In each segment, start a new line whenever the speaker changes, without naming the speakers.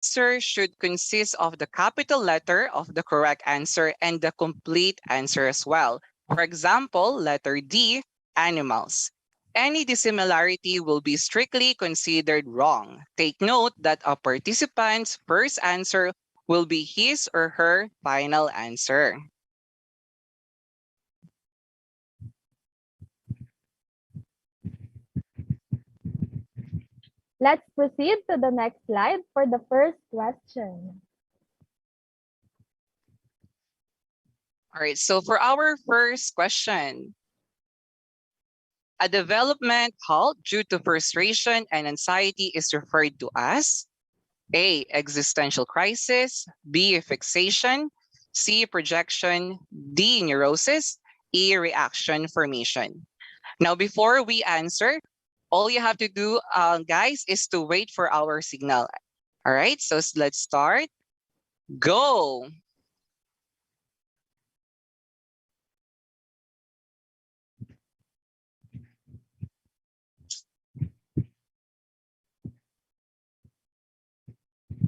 answer should consist of the capital letter of the correct answer and the complete answer as well. For example, letter D, animals. Any dissimilarity will be strictly considered wrong. Take note that a participant's first answer will be his or her final answer.
Let's proceed to the next slide for the first question.
All right, so for our first question, a development halt due to frustration and anxiety is referred to as A, existential crisis, B, fixation, C, projection, D, neurosis, E, reaction formation. Now, before we answer, all you have to do, guys, is to wait for our signal. All right, so let's start. Go.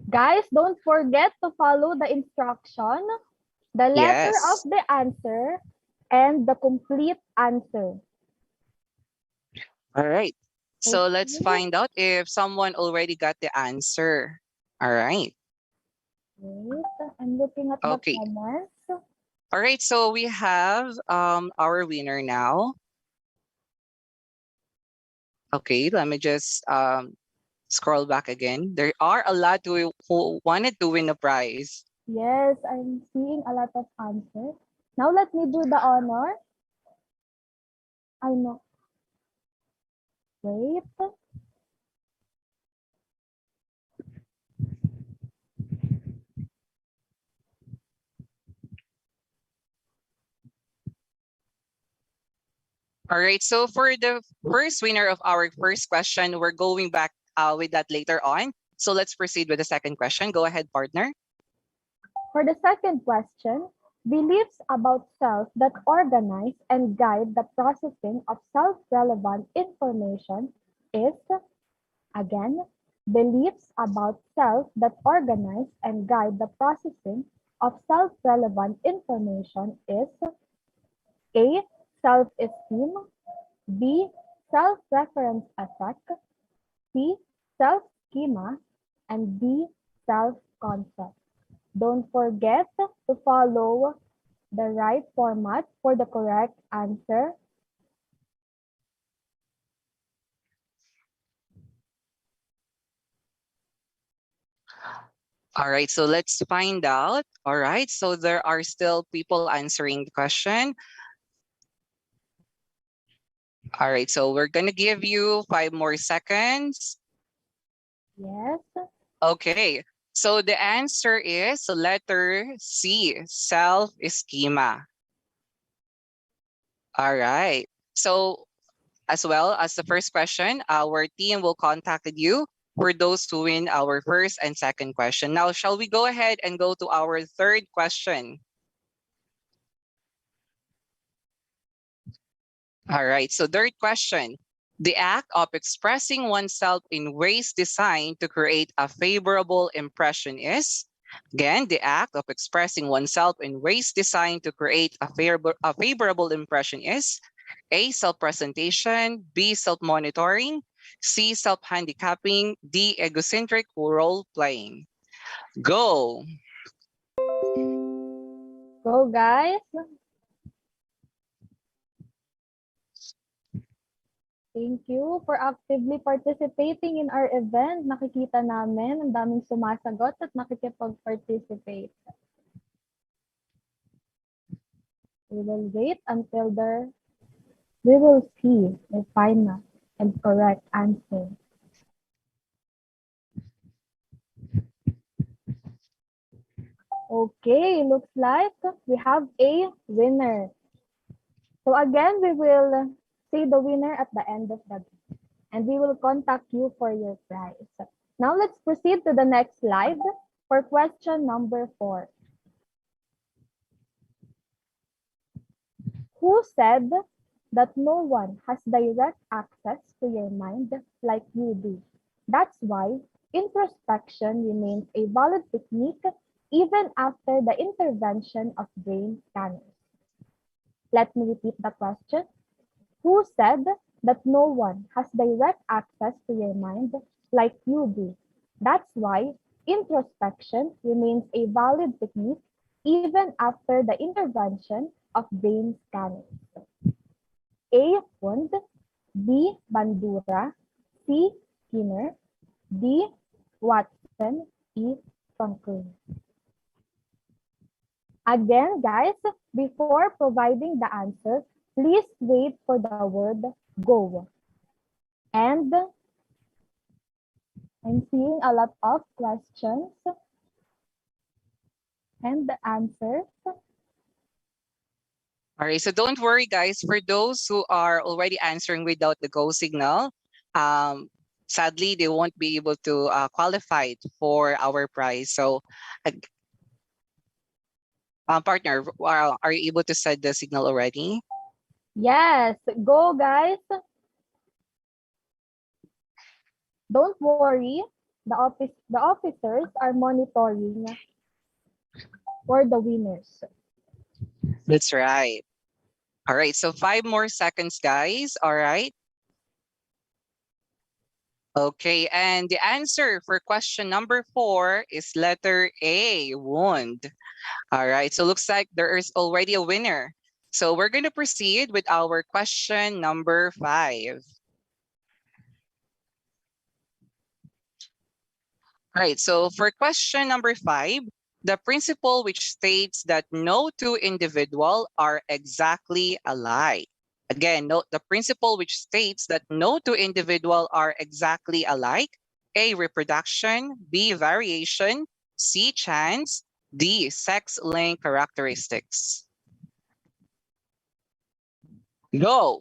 Guys, don't forget to follow the instruction, the letter of
Yes.
the answer, and the complete answer.
All right. So let's
Okay.
find out if someone already got the answer. All right.
Wait, I'm looking at the
Okay.
comments.
All right. So we have our winner now. Okay. Let me just scroll back again. There are a lot who wanted to win a prize.
Yes, I'm seeing a lot of answers. Now let me do the honor. I know. Wait.
All right. So for the first winner of our first question, we're going back with that later on. So let's proceed with the second question. Go ahead, partner.
For the second question, beliefs about self that organize and guide the processing of self-relevant information is, again, beliefs about self that organize and guide the processing of self-relevant information is A. Self-esteem, B. Self-reference effect, C. Self-schema, and D. Self-concept. Don't forget to follow the right format for the correct answer.
All right. So let's find out. All right. So there are still people answering the question. All right. So we're going to give you 5 more seconds.
Yes.
Okay. So the answer is letter C, self-schema. All right. So as well as the first question, our team will contact you for those who win our first and second question. Now, shall we go ahead and go to our third question? All right. So third question. The act of expressing oneself in ways designed to create a favorable impression is, again, the act of expressing oneself in ways designed to create a favorable impression is A, self-presentation, B, self-monitoring, C, self-handicapping, D, egocentric role-playing. Go.
Go, guys. Thank you for actively participating in our event. Nakikita namin ang daming sumasagot at nakikipag-participate. We will wait until we will see the final and correct answer. Okay, looks like we have a winner. So again, we will see the winner at the end of the game, and we will contact you for your prize. Now let's proceed to the next slide for question number 4. Who said that no one has direct access to your mind like you do? That's why introspection remains a valid technique even after the intervention of brain scanners. Let me repeat the question. Who said that no one has direct access to your mind like you do? That's why introspection remains a valid technique even after the intervention of brain scanners. A. Wund, B. Bandura, C. Skinner, D. Watson, E. Franklin. Again, guys, before providing the answer, please wait for the word go. And I'm seeing a lot of questions and answers.
All right, so don't worry, guys. For those who are already answering without the go signal, sadly, they won't be able to qualify for our prize. So, partner, are you able to set the signal already?
Yes, go, guys. Don't worry, the officers are monitoring for the winners.
That's right. All right, so 5 more seconds, guys. All right. Okay, and the answer for question number 4 is letter A, wound. All right, so looks like there is already a winner. So we're going to proceed with our question number 5. All right, so for question number 5, the principle which states that no two individuals are exactly alike. Again, note the principle which states that no two individuals are exactly alike. A, reproduction, B, variation, C, chance, D, sex-linked characteristics. Go.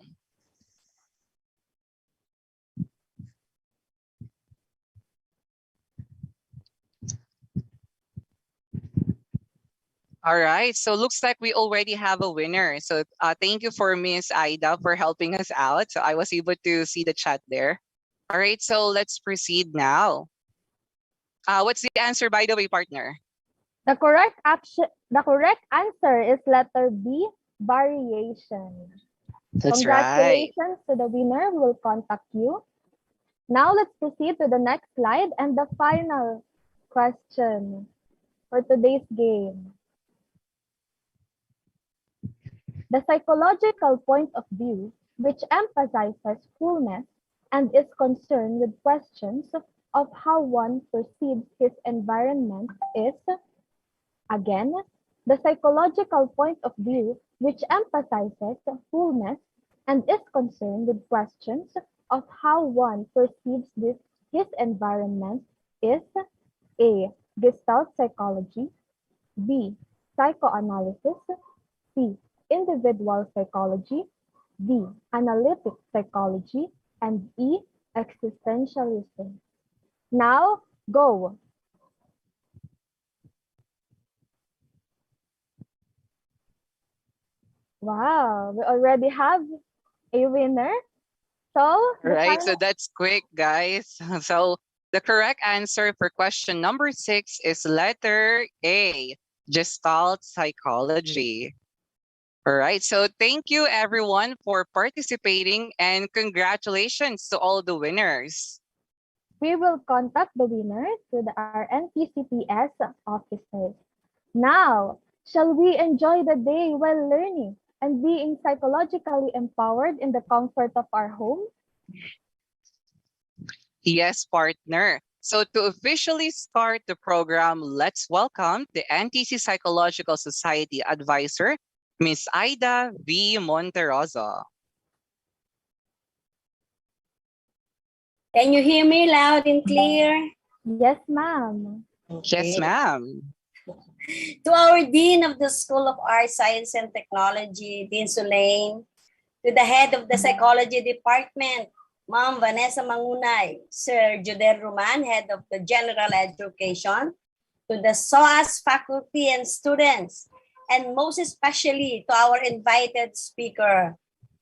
All right, so looks like we already have a winner. So thank you for Miss Aida for helping us out. So I was able to see the chat there. All right, so let's proceed now. What's the answer, by the way, partner?
The correct answer is letter B, variation.
That's right.
Congratulations to the winner. We will contact you. Now let's proceed to the next slide and the final question for today's game. The psychological point of view, which emphasizes fullness and is concerned with questions of how one perceives his environment is, again, the psychological point of view, which emphasizes fullness and is concerned with questions of how one perceives his environment is A. Gestalt psychology, B. Psychoanalysis, C. Individual psychology, D. Analytic psychology, and E. Existentialism. Now, go. Wow, we already have a winner. So,
All right, so that's quick, guys. So the correct answer for question number 6 is letter A, Gestalt psychology. All right, so thank you everyone for participating and congratulations to all the winners.
we will contact the winners with our NPCPS officers. Now, shall we enjoy the day while learning and being psychologically empowered in the comfort of our home?
Yes, partner. So to officially start the program, let's welcome the NTC Psychological Society advisor, Miss Aida V. Monteroso.
Can you hear me loud and clear?
Yes, ma'am.
Yes, ma'am.
To our Dean of the School of Arts, Science, and Technology, Dean Sulain, to the head of the Psychology Department, Ma'am Vanessa Mangunay, Sir Juder Roman, head of the General Education, to the SOAS faculty and students, and most especially to our invited speaker,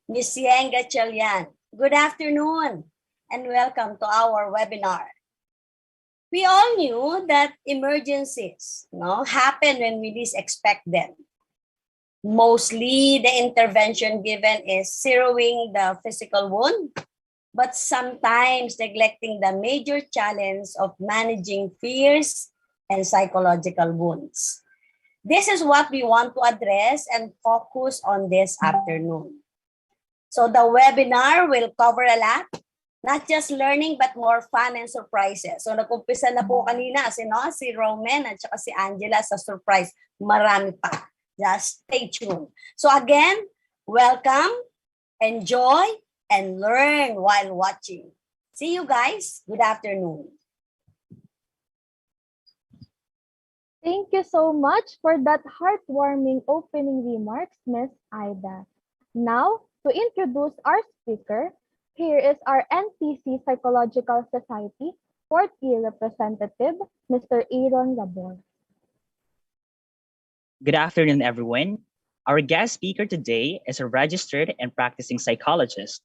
Ms. Yeng Gatchalian. Good afternoon and welcome to our webinar. We all knew that emergencies happen when we least expect them. Mostly, the intervention given is zeroing the physical wound, but sometimes neglecting the major challenge of managing fears and psychological wounds. This is what we want to address and focus on this afternoon. So the webinar will cover a lot, not just learning but more fun and surprises. So nag-umpisa na po kanina si Roman at saka si Angela sa surprise. Marami pa. Just stay tuned. So again, welcome, enjoy, and learn while watching. See you guys. Good afternoon.
Thank you so much for that heartwarming opening remarks, Miss Ida. Now, to introduce our speaker, here is our NTC Psychological Society 4th year representative, Mr. Aaron Labor.
Good afternoon, everyone. Our guest speaker today is a registered and practicing psychologist.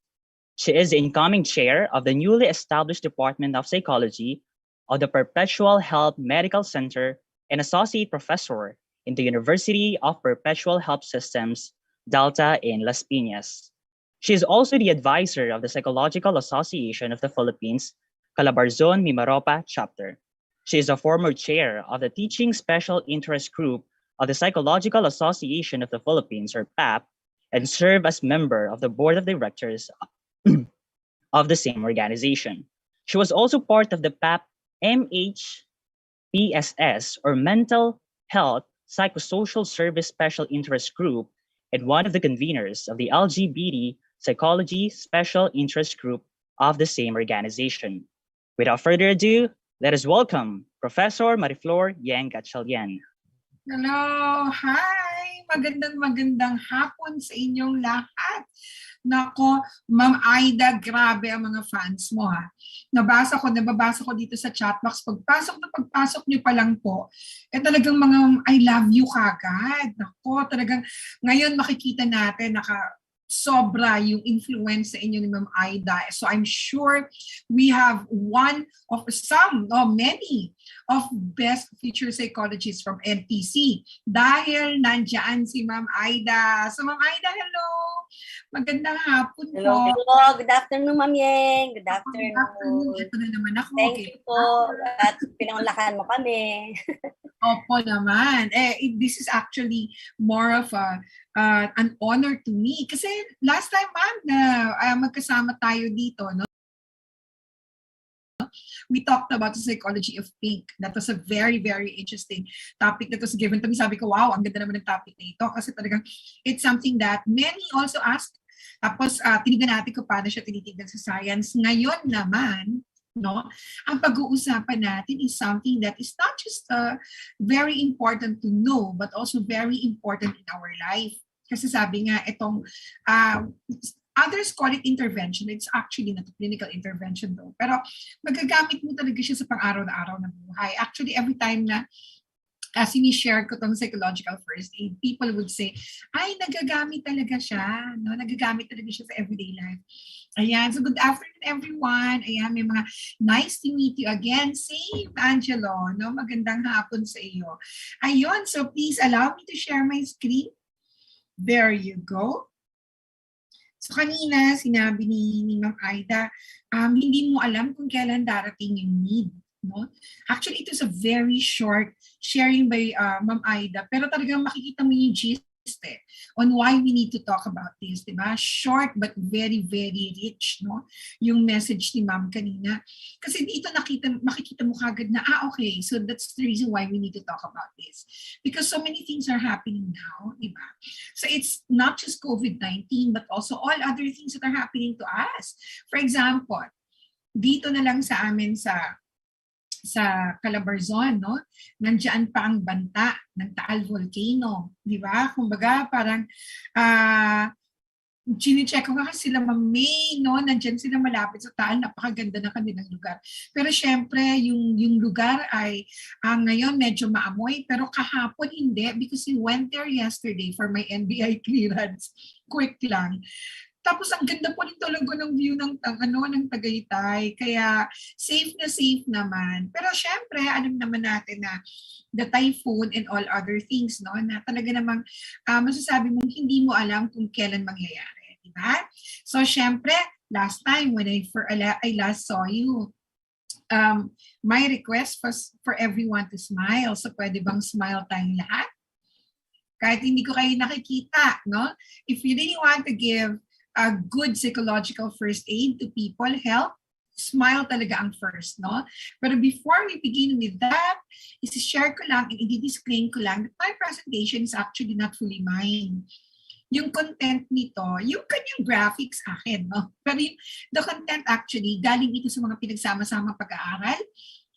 She is the incoming chair of the newly established Department of Psychology of the Perpetual Health Medical Center and associate professor in the University of Perpetual Health Systems, Delta in Las Piñas. She is also the advisor of the Psychological Association of the Philippines, Calabarzon Mimaropa chapter. She is a former chair of the Teaching Special Interest Group of the Psychological Association of the Philippines, or PAP, and served as member of the board of directors of the same organization. She was also part of the PAP MHPSS, or Mental Health Psychosocial Service Special Interest Group, and one of the conveners of the LGBT Psychology Special Interest Group of the same organization. Without further ado, let us welcome Professor Mariflor Yeng Gatchalian.
Hello, hi! Magandang hapon sa inyong lahat. Nako, Ma'am Aida, grabe ang mga fans mo ha. Nababasa ko dito sa chat box. Pagpasok niyo pa lang po, talagang mga I love you kagad. Nako, talagang ngayon makikita natin sobra yung influence sa inyo ni Ma'am Aida. So I'm sure we have many of best future psychologists from NTC dahil nandyan si Ma'am Aida. So Ma'am Aida, hello! Magandang hapon po.
Hello. Good afternoon, Ma'am Yeng. Good afternoon.
Ito na naman ako.
Thank you po at pinaunlakan mo kami.
Opo naman. This is actually more of an honor to me. Kasi last time, ma'am, na magkasama tayo dito, no? We talked about the psychology of pink. That was a very, very interesting topic that was given to me. Sabi ko, wow, ang ganda naman ng topic na ito. Kasi talagang it's something that many also asked. Tapos, tinignan natin kung paano siya tinitignan sa science. Ngayon naman, no, ang pag-uusapan natin is something that is not just very important to know, but also very important in our life. Kasi sabi nga, itong others call it intervention. It's actually not a clinical intervention though. Pero magagamit mo talaga siya sa pang-araw na buhay. Actually, every time na sinishare ko itong psychological first aid, people would say, ay, nagagamit talaga siya. No? Nagagamit talaga siya sa everyday life. Ayan, so good afternoon everyone. Ayan, may mga nice to meet you again. Same, Angelo. No? Magandang hapon sa iyo. Ayun, so please allow me to share my screen. There you go. So kanina, sinabi ni Ma'am Aida, hindi mo alam kung kailan darating yung need. No? Actually, it was a very short sharing by Ma'am Aida, pero talagang makikita mo yung gist on why we need to talk about this, diba? Short but very, very rich, no? Yung message ni Ma'am kanina. Kasi dito makikita mo kagad na, okay, so that's the reason why we need to talk about this. Because so many things are happening now, diba? So it's not just COVID-19, but also all other things that are happening to us. For example, dito na lang sa amin sa Calabarzon, no? Nandiyan pa ang banta ng Taal Volcano, di ba? Kumbaga, parang chine-check ko nga sila Ma'am May, no? Nandiyan sila malapit sa Taal, napakaganda ng kanilang lugar. Pero syempre, yung lugar ay ngayon medyo maamoy, pero kahapon hindi because we went there yesterday for my NBI clearance. Quick lang. Tapos ang ganda po rin talaga ng view ng Tagaytay. Kaya safe na safe naman. Pero syempre, alam naman natin na the typhoon and all other things, no? Na talaga namang masasabi mong hindi mo alam kung kailan mangyayari. Diba? So syempre, last time when I last saw you, my request was for everyone to smile. So pwede bang smile tayong lahat? Kahit hindi ko kayo nakikita, no? If you really want to give a good psychological first aid to people, help, smile talaga ang first, no? But before we begin with that, isi-share ko lang and i-disclaim ko lang that my presentation is actually not fully mine. Yung content nito, yung kanyang graphics akin, no? Pero the content actually, galing ito sa mga pinagsama-sama pag-aaral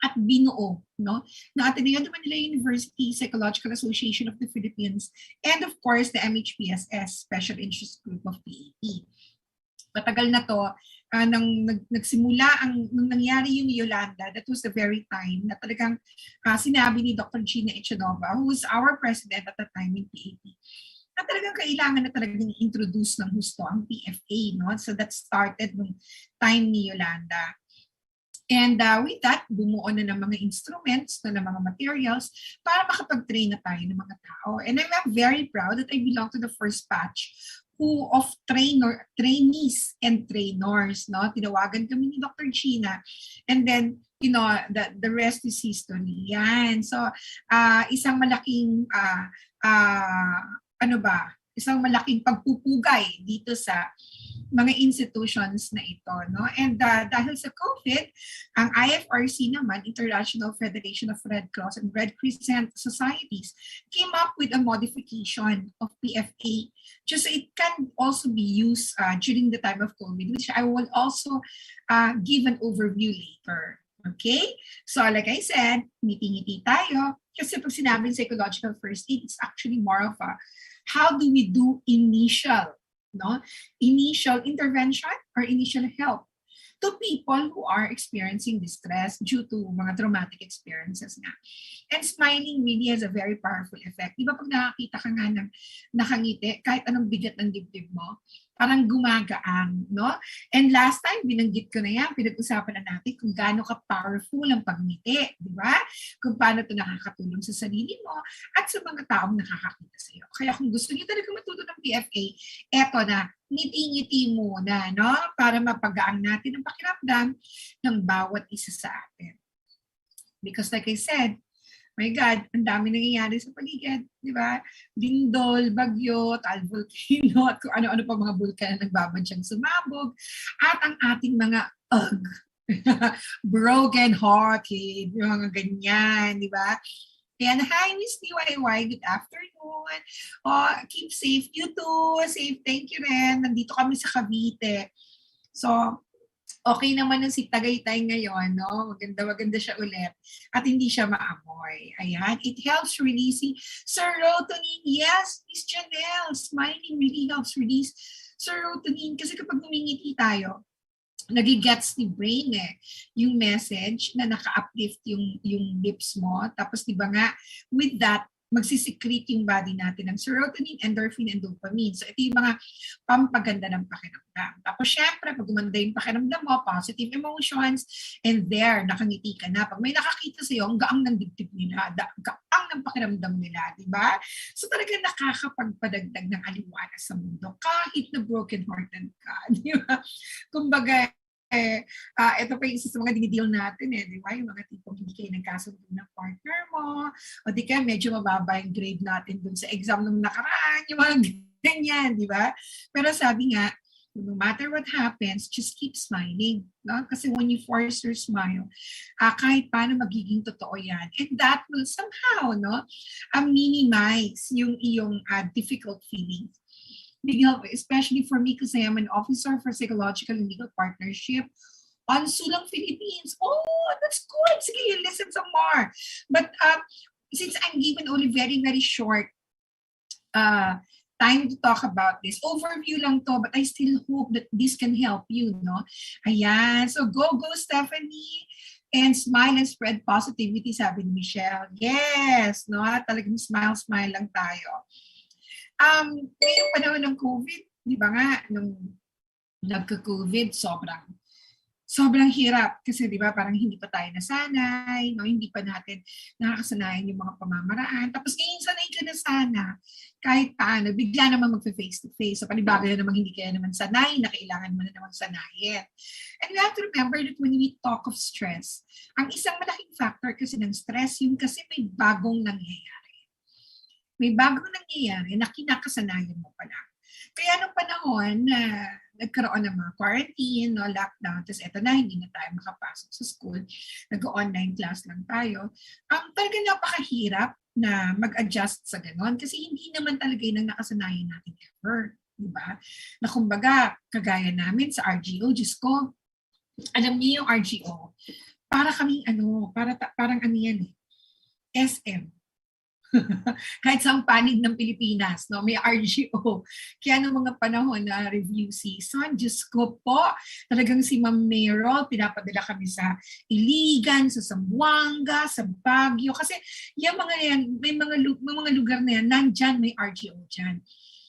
at binuo, no? Ng Ateneo de Manila University Psychological Association of the Philippines and of course the MHPSS Special Interest Group of PAP. Matagal na to, nang nagsimula nung nangyari yung Yolanda, that was the very time na talagang sinabi ni Dr. Gina Echanova, who was our president at the time in PAP, na talagang kailangan na talagang introduce ng husto ang PFA, no? So that started nung time ni Yolanda. And with that, bumuo na ng mga instruments, ng mga materials para makapag-train na tayo ng mga tao. And I'm very proud that I belong to the first batch of trainees and trainers. No? Tinawagan kami ni Dr. Gina. And then, you know, the rest is history. Yan. So, isang malaking, isang malaking pagpupugay dito sa mga institutions na ito, no? And dahil sa COVID, ang IFRC naman, International Federation of Red Cross and Red Crescent Societies, came up with a modification of PFA just so it can also be used during the time of COVID, which I will also give an overview later. Okay? So like I said, ngiti-ngiti tayo. Kasi pag sinabing psychological first aid, it's actually more of a how do we do initial intervention or initial help to people who are experiencing distress due to mga traumatic experiences nga. And smiling really has a very powerful effect. Di ba pag nakakita ka nga ng nakangiti, kahit anong bigat ng dibdib mo, parang gumagaang, no? And last time, binanggit ko na yan, pinag-usapan na natin kung gaano ka-powerful ang pagngiti, di ba? Kung paano ito nakakatulong sa sarili mo at sa mga taong nakakakita sa iyo. Kaya kung gusto niyo talaga matuto ng PFA, eto na, ngiti-ngiti muna, no? Para mapagaang natin ang pakiramdam ng bawat isa sa atin. Because like I said, my God, ang dami nangyayari sa paligid, di ba? Lindol, bagyo, tal volcano, at kung ano-ano pa mga bulkan na nagbabadyang sumabog. At ang ating mga broken hearted, yung mga ganyan, di ba? Ayan, hi Miss DIY, good afternoon. Keep safe, you too. Safe, thank you rin. Nandito kami sa Cavite. So, okay naman ang si Tagaytay ngayon, no? Maganda siya ulit. At hindi siya maamoy. Ayan. It helps releasing serotonin. Yes, Miss Janelle. Smiling really helps release serotonin. Kasi kapag ngumingiti tayo, nagigets ni brain yung message na naka-uplift yung lips mo. Tapos diba nga, with that, magsisecrete yung body natin ng serotonin, endorphin, and dopamine. So ito yung mga pampaganda ng pakiramdam. Tapos syempre, pag gumanda yung pakiramdam mo, positive emotions, and there, nakangiti ka na. Pag may nakakita sa'yo, ang gaang ng dibdib nila, gaang ng pakiramdam nila, di ba? So talaga nakakapagpadagdag ng aliwalas sa mundo, kahit na broken-hearted ka, di ba? Kumbaga, ito pa yung isa sa mga dinideal natin di ba? Yung mga tipong hindi kayo nagkasundo ng partner mo, o di kaya medyo mababa yung grade natin dun sa exam nung nakaraan, yung mga ganyan, di ba? Pero sabi nga, no matter what happens, just keep smiling. No? Kasi when you force your smile, kahit paano magiging totoo yan. And that will somehow minimize yung iyong difficult feelings. Big help, especially for me because I am an officer for psychological and legal partnership on Sulang Philippines. Oh, that's good. Sige, you listen some more. But since I'm given only very, very short time to talk about this, overview lang to, but I still hope that this can help you, no? Ayan. So go, Stephanie. And smile and spread positivity, sabi ni Michelle. Yes, no? Talagang smile lang tayo. Ngayong panahon ng COVID, di ba nga, nung nagka-COVID, sobrang hirap kasi 'di ba parang hindi pa tayo nasanay, no? Hindi pa natin nakakasanayan yung mga pamamaraan. Tapos ngayon sanay ka na sana kahit paano, bigla naman magfe-face to face. So panibago na namang hindi kaya naman sanay, na kailangan mo na namang sanayin. And we have to remember that when we talk of stress, ang isang malaking factor kasi ng stress, yung kasi may bagong nangyayari. May bagong nangyayari na kinakasanayan mo pa lang. Kaya nung panahon na nagkaroon ng mga quarantine, no, lockdown, tapos eto na, hindi na tayo makapasok sa school, nag-online class lang tayo, talagang napakahirap na mag-adjust sa ganon kasi hindi naman talaga yun ang nakasanayan natin ever. Diba? Na kumbaga, kagaya namin sa RGO, Diyos ko, alam niyo yung RGO, para kaming parang ano yan eh, SM. Kahit sa panig ng Pilipinas, no, may RGO. Kaya noong mga panahon na review season, Diyos ko po, talagang si Ma'am Merol, pinapadala kami sa Iligan, sa Zamboanga, sa Baguio. Kasi yung mga yan, may mga lugar na yan, nandyan may RGO dyan.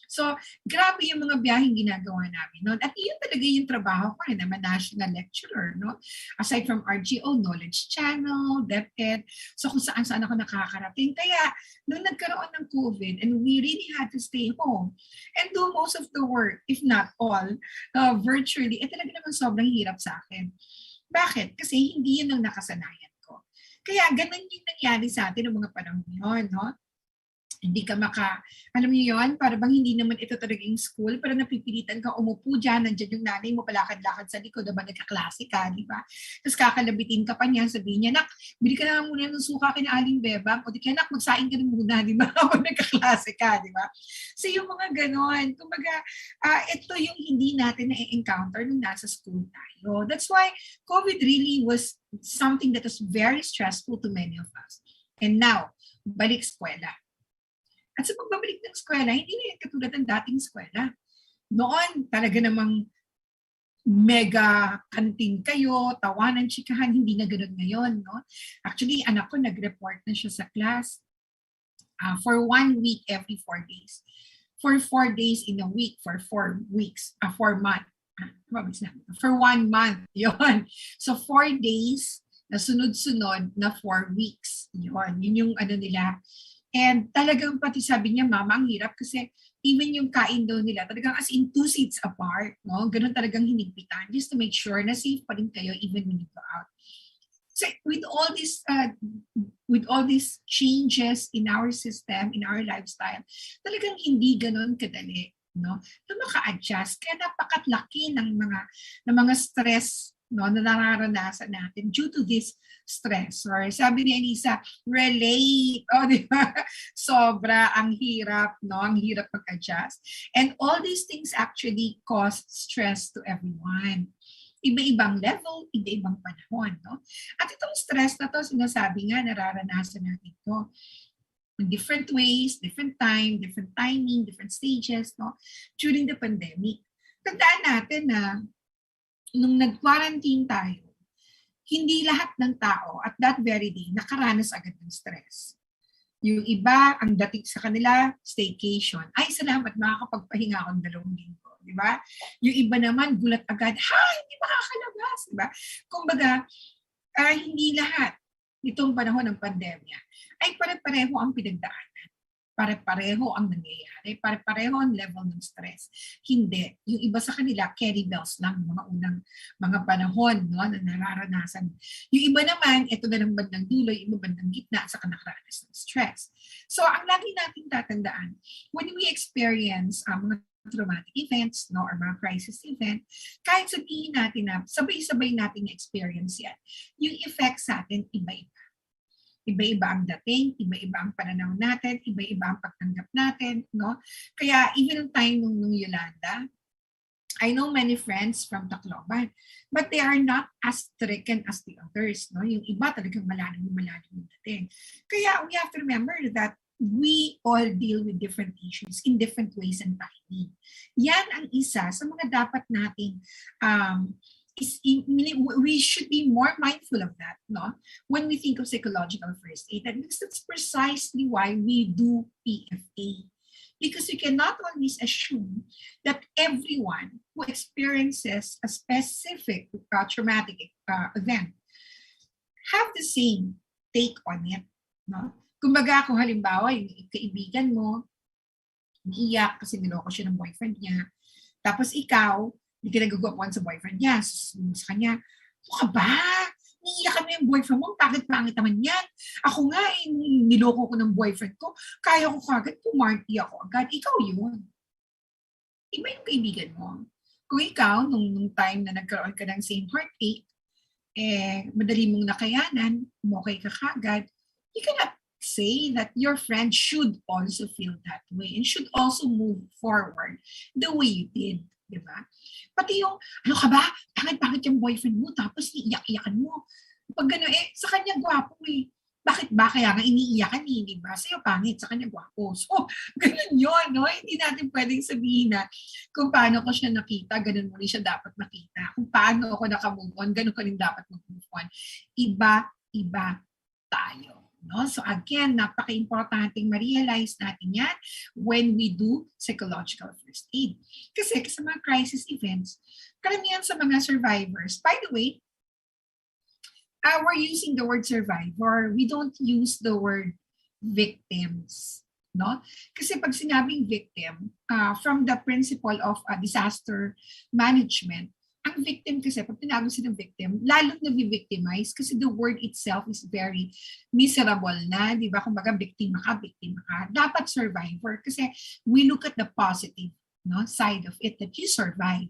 So, grabe yung mga biyaheng ginagawa namin noon. At yun talaga yung trabaho ko rin, naman national lecturer, no? Aside from RGO, Knowledge Channel, DepEd, so kung saan-saan ako nakakarating. Kaya, nung nagkaroon ng COVID, and we really had to stay home and do most of the work, if not all, virtually, talaga naman sobrang hirap sa akin. Bakit? Kasi hindi yun ang nakasanayan ko. Kaya, ganun yung nangyari sa atin ng mga panahon yun, no? Hindi ka alam niyo yun, para bang hindi naman ito talaga yung school, pero napipilitan ka umupo dyan, nandiyan yung nanay mo, palakad-lakad sa likod, diba nagkaklase ka, di ba? Tapos kakalabitin ka pa niya, sabihin niya, nak, bili ka na muna ng suka kina Aling Bebang, o di kaya nak, magsaing ka na muna, di ba? Kung nagkaklase ka, di ba? So yung mga ganon, kumbaga, ito yung hindi natin na-encounter nung nasa school tayo. That's why COVID really was something that was very stressful to many of us. And now, balik eskwela. At sa pagbabalik ng eskwela, hindi na yan katulad ng dating eskwela. Noon, talaga namang mega kantin kayo, tawanan, chikahan, hindi na ganoon ngayon. No? Actually, anak ko nag-report na siya sa class for 1 week every 4 days. For 4 days in a week, for 4 weeks, 4 months. For 1 month, yon. So 4 days na sunod-sunod na 4 weeks. Yun yung ano nila. And talagang pati sabi niya, mama, ang hirap kasi even yung kain daw nila, talagang as in 2 seats apart, no? Ganun talagang hinigpitan just to make sure na safe pa rin kayo even when you go out. So with all these changes in our system, in our lifestyle, talagang hindi ganun kadali, no? Na maka-adjust. Kaya napakatlaki ng mga stress, no, na nararanasan natin due to this stress. Or sabi ni Elisa, relate. O, di ba? Sobra ang hirap, no? Ang hirap mag-adjust. And all these things actually cause stress to everyone. Iba-ibang level, iba-ibang panahon, no? At itong stress na to, sinasabi nga, nararanasan natin ito in different ways, different time, different timing, different stages, no? During the pandemic. Tandaan natin na nung nag-quarantine tayo, hindi lahat ng tao at that very day nakaranas agad ng stress. Yung iba, ang dating sa kanila, staycation. Ay, salamat, makakapagpahinga akong 2 linggo. Di ba? Yung iba naman, gulat agad, hindi makakalabas. Di ba? Kumbaga, hindi lahat nitong panahon ng pandemya ay pare-pareho ang pinagdaanan. Pare-pareho ang nangyayari, pare-pareho ang level ng stress. Hindi. Yung iba sa kanila, carry bells lang, mga unang mga panahon, no, na nararanasan. Yung iba naman, ito na ng bandang dulo, yung iba bandang gitna sa nakaranas ng stress. So, ang lagi natin tatandaan, when we experience mga traumatic events, no, or mga crisis event, kahit sabihin natin na sabay-sabay natin experience yan, yung effects sa atin, iba-iba. Iba-iba ang dating, iba-iba ang pananaw natin, iba-iba ang pagtanggap natin, no? Kaya even nung time nung Yolanda, I know many friends from Tacloban, but they are not as stricken as the others, no? Yung iba talagang malalim yung dating. Kaya we have to remember that we all deal with different issues in different ways and timing. Yan ang isa sa mga dapat nating we should be more mindful of that, no? When we think of psychological first aid, and that's precisely why we do PFA. Because you cannot always assume that everyone who experiences a specific traumatic event have the same take on it. No? Kumbaga, kung halimbawa, yung kaibigan mo, umiiyak kasi niloko siya ng boyfriend niya, tapos ikaw, hindi ka nagagawan sa boyfriend niya, sa kanya, ano ka ba? Niiyak kami yung boyfriend mo, pangit naman yan. Ako nga, niloko ko ng boyfriend ko, kaya ko kagad, pumarty ako agad. Ikaw yun. Iba yung kaibigan mo. Kung ikaw, nung time na nagkaroon ka ng same heartache, madali mong nakayanan, okay ka kagad, you cannot say that your friend should also feel that way and should also move forward the way you did. Diba? Pati yung, ano ka ba? Pangit yung boyfriend mo, tapos iiyak-iyakan mo. Pag gano'n, sa kanya gwapo eh. Bakit ba? Kaya nga iniiyakan eh, di ba? Sa'yo pangit, sa kanya gwapo. So, gano'n yun, no? Hindi natin pwedeng sabihin na kung paano ko siya nakita, gano'n mo rin siya dapat nakita. Kung paano ako nakamove on, gano'n ko rin dapat mag-move on. Iba tayo. No? So again, napaka-importanting ma-realize natin yan when we do psychological first aid. Kasi sa mga crisis events, karamihan sa mga survivors, by the way, we're using the word survivor. We don't use the word victims. No? Kasi pag sinabing victim, from the principle of disaster management, ang victim kasi, pag tinawag silang victim, lalong na-victimize kasi the word itself is very miserable na, di ba? Kung baga, biktima ka. Dapat survivor kasi we look at the positive side of it, that you survive.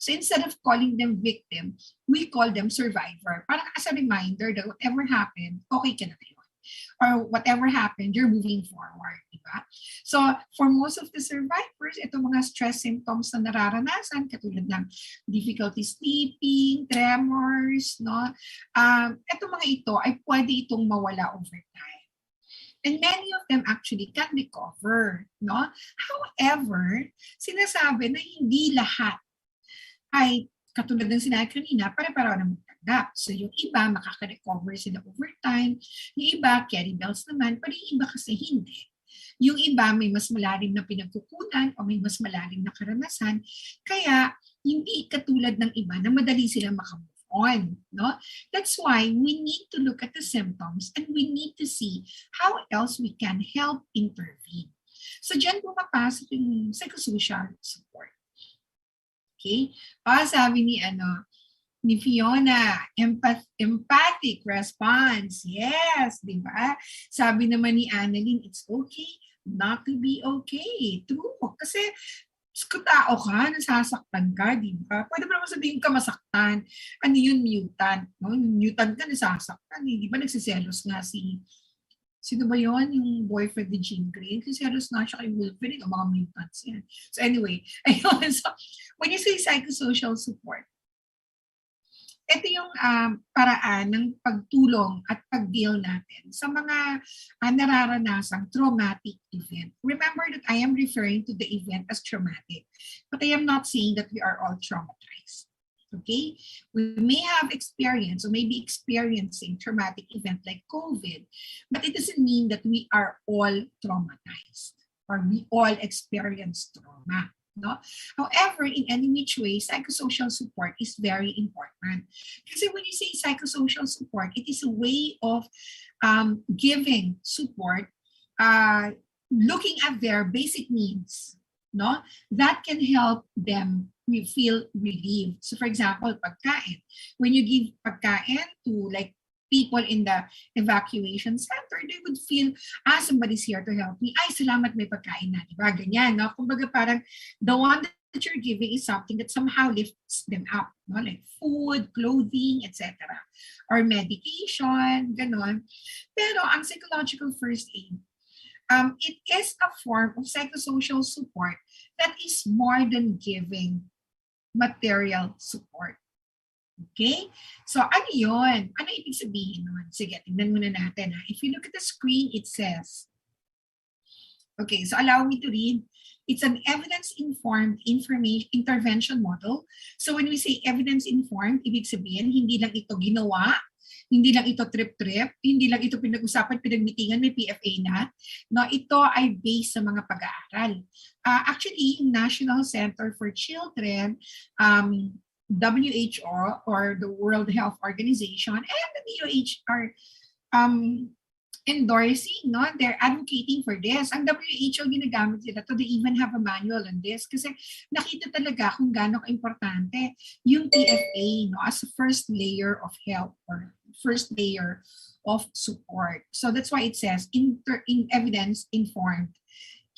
So instead of calling them victim, we call them survivor. Parang as a reminder that whatever happened, okay ka na kayo. Or whatever happened, you're moving forward, diba? So, for most of the survivors, itong mga stress symptoms na nararanasan, katulad ng difficulty sleeping, tremors, no? Itong mga ito ay pwede itong mawala over time. And many of them actually can recover, no? However, sinasabi na hindi lahat ay katulad ng sinabi kanina, pare-pareho na magtanggap. So yung iba, makaka-recover sila over time. Yung iba, carry bells naman. Pero yung iba kasi hindi. Yung iba, may mas malalim na pinagkukunan o may mas malalim na karanasan. Kaya, hindi katulad ng iba na madali silang makamove on. No? That's why we need to look at the symptoms and we need to see how else we can help intervene. So dyan pumapasok yung psychosocial support. Okay? Sabi ni Fiona, empathic response. Yes, di ba? Sabi naman ni Annalyn, it's okay not to be okay. True. Kasi kung tao ka, nasasaktan ka, di ba? Pwede mo naman sabihin ka masaktan. Ano yun, mutant? No? Mutant ka, nasasaktan. Di ba nagsiselos nga sino ba yun? Yung boyfriend ni Jean Grey. Kasi halos na siya kay Wolverine, ang mga mutants yan. So anyway, ayun. So, when you say psychosocial support, ito yung paraan ng pagtulong at pag-deal natin sa mga nararanasang traumatic event. Remember that I am referring to the event as traumatic, but I am not saying that we are all traumatized. Okay? We may have experience or may be experiencing traumatic event like COVID, but it doesn't mean that we are all traumatized or we all experience trauma. No? However, in any which way, psychosocial support is very important. Kasi when you say psychosocial support, it is a way of giving support, looking at their basic needs, no? That can help them feel relieved. So for example, pagkain. When you give pagkain to like people in the evacuation center, they would feel, somebody's here to help me. Ay, salamat, may pagkain na. Diba? Ganyan, no? Kumbaga parang the one that you're giving is something that somehow lifts them up, no? Like food, clothing, etc. Or medication, ganon. Pero ang psychological first aid, it is a form of psychosocial support that is more than giving material support. Okay? So, ano yun? Ano ibig sabihin nun? Sige, tingnan muna natin. If you look at the screen, it says, okay, so allow me to read. It's an evidence-informed intervention model. So when we say evidence-informed, ibig sabihin, hindi lang ito ginawa Hindi lang ito trip-trip, hindi lang ito pinag-usapan, pinag-meetingan, may PFA na. No, ito ay based sa mga pag-aaral. Actually, yung National Center for Children, WHO or the World Health Organization and the DOH are endorsing, no? They're advocating for this. Ang WHO ginagamit sila to, they even have a manual on this kasi nakita talaga kung gaano ka-importante yung PFA, no, as a first layer of help or first layer of support. So that's why it says in evidence-informed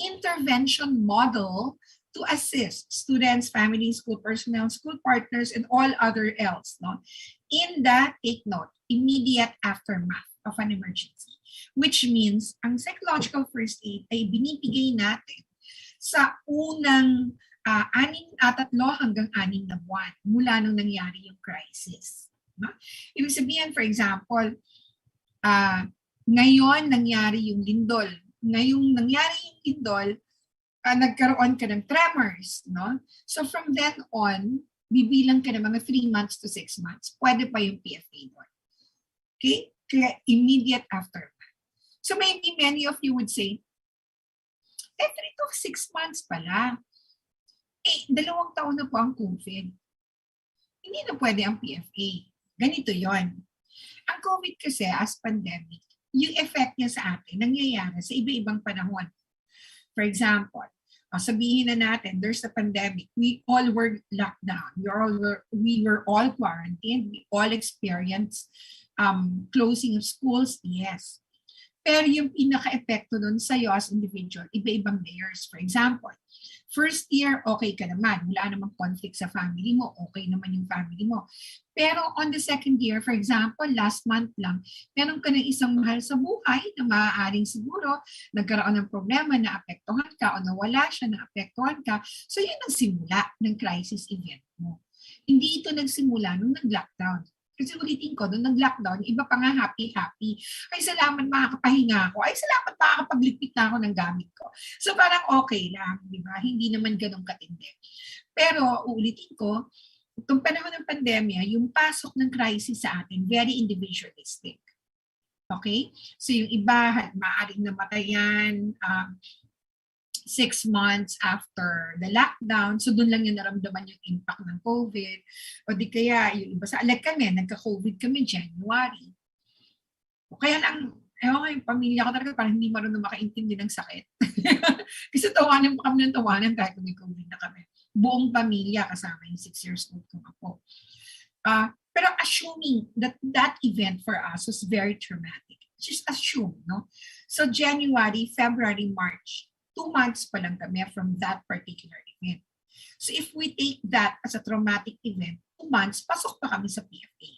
intervention model to assist students, families, school personnel, school partners, and all other else, no, in the, take note, immediate aftermath of an emergency. Which means, ang psychological first aid ay binibigay natin sa unang 3 hanggang 6 na buwan mula nung nangyari yung crisis. No? Ibig sabihin, for example, ngayon nangyari yung lindol. Ngayong nangyari yung lindol, nagkaroon ka ng tremors. No? So from then on, bibilang ka ng mga 3 months to 6 months. Pwede pa yung PFA doon. Okay? Kaya immediate after. So maybe many of you would say, 3 to 6 months pala. 2 taon na po ang COVID. Hindi na pwede ang PFA. Ganito yon. Ang COVID kasi as pandemic, yung effect niya sa atin, nangyayari sa iba-ibang panahon. For example, sabihin na natin, there's a pandemic. We all were locked down. We were all quarantined. We all experienced closing of schools, yes. Pero yung pinaka-epekto nun sa'yo as individual, iba-ibang layers. For example, first year, okay ka naman. Wala namang conflict sa family mo. Okay naman yung family mo. Pero on the second year, for example, last month lang, meron ka ng isang mahal sa buhay na maaaring siguro nagkaroon ng problema na apektuhan ka o nawala siya na apektuhan ka. So yun ang simula ng crisis event mo. Hindi ito nagsimula nung nag-lockdown. Kasi ulitin ko, nung nag-lockdown, iba pa nga happy-happy. Ay, salamat makakapahinga ako. Ay, salamat makakapagligpit na ako ng gamit ko. So parang okay lang, di ba? Hindi naman ganun katindi. Pero ulitin ko, itong panahon ng pandemya, yung pasok ng crisis sa atin, very individualistic. Okay? So yung iba, maaaring namatayan, 6 months after the lockdown. So doon lang yung naramdaman yung impact ng COVID. O di kaya yung iba sa like kami, nagka-COVID kami January. O kaya lang, yung pamilya ko talaga parang hindi marunong makaintindi ng sakit. Kasi tawanan pa kami ng tawanan kahit may COVID na kami. Buong pamilya kasama yung 6 years old kong ako. Pero assuming that that event for us was very traumatic. Just assume, no? So January, February, March, 2 months pa lang kami from that particular event. So if we take that as a traumatic event, 2 months, pasok pa kami sa PFA.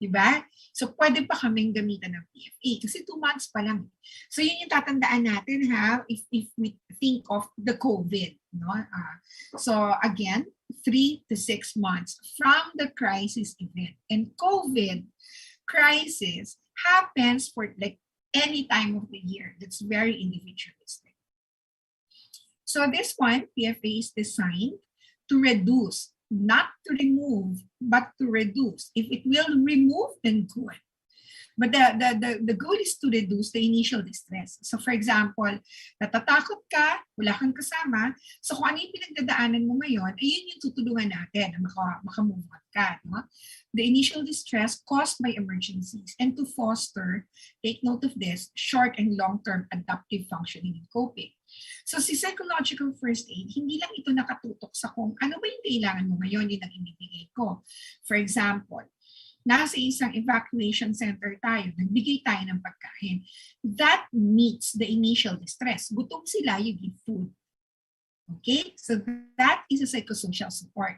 Diba? So pwede pa kaming gamitan ng PFA kasi 2 months pa lang. So yun yung tatandaan natin if we think of the COVID. No? So again, 3 to 6 months from the crisis event. And COVID crisis happens for like any time of the year. That's very individualistic. So this one, PFA is designed to reduce, not to remove, but to reduce. If it will remove, then good. But the goal is to reduce the initial distress. So for example, natatakot ka, wala kang kasama, so kung ano yung pinagdadaanan mo ngayon, ayun yung tutulungan natin na makamove on ka. No? The initial distress caused by emergencies and to foster, take note of this, short and long-term adaptive functioning and coping. So si psychological first aid, hindi lang ito nakatutok sa kung ano ba yung kailangan mo ngayon, yun ang ibibigay ko. For example, nasa isang evacuation center tayo, nagbigay tayo ng pagkain. That meets the initial distress. Gutom sila, you give food. Okay? So that is a psychosocial support.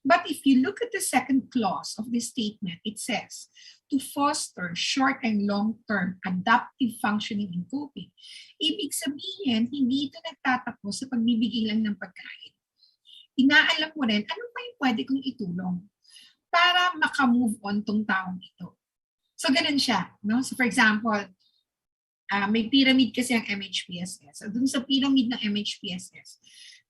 But if you look at the second clause of this statement, it says, to foster short and long-term adaptive functioning and coping. Ibig sabihin, hindi ito nagtatapos sa pagbibigay lang ng pagkain. Inaalam mo rin, ano pa yung pwede kong itulong para makamove on tong taong ito. So, ganun siya. No? So, for example, may pyramid kasi ang MHPSS. So, dun sa pyramid ng MHPSS,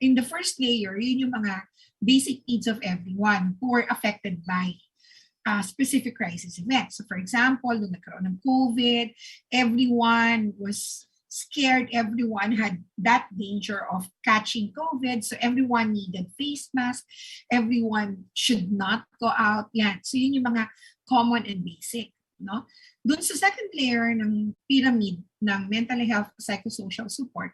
in the first layer, yun yung mga basic needs of everyone who are affected by specific crisis events. So for example, nung nagkaroon ng COVID, everyone was scared, everyone had that danger of catching COVID, so everyone needed face mask, everyone should not go out. Yan. So yun yung mga common and basic. No? Doon sa second layer ng pyramid ng mental health psychosocial support,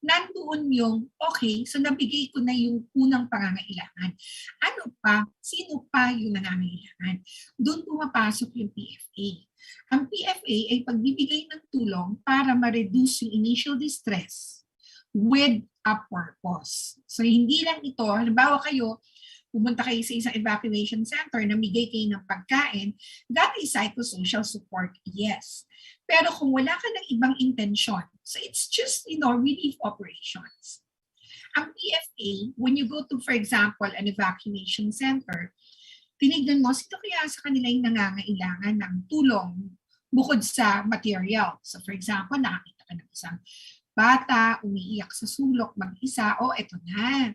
nandoon yung, okay, so nabigay ko na yung unang pangangailangan. Ano pa? Sino pa yung nangangailangan? Doon pumapasok yung PFA. Ang PFA ay pagbibigay ng tulong para ma-reduce yung initial distress with a purpose. So hindi lang ito, halimbawa kayo, pumunta kayo sa isang evacuation center, namigay kayo ng pagkain, that is psychosocial support, yes. Pero kung wala ka ng ibang intensyon, so it's just, relief operations. Ang PFA, when you go to, for example, an evacuation center, tinignan mo, sino kaya sa kanila yung nangangailangan ng tulong bukod sa material. So for example, nakakita ka ng isang bata, umiiyak sa sulok, mag-isa, eto na.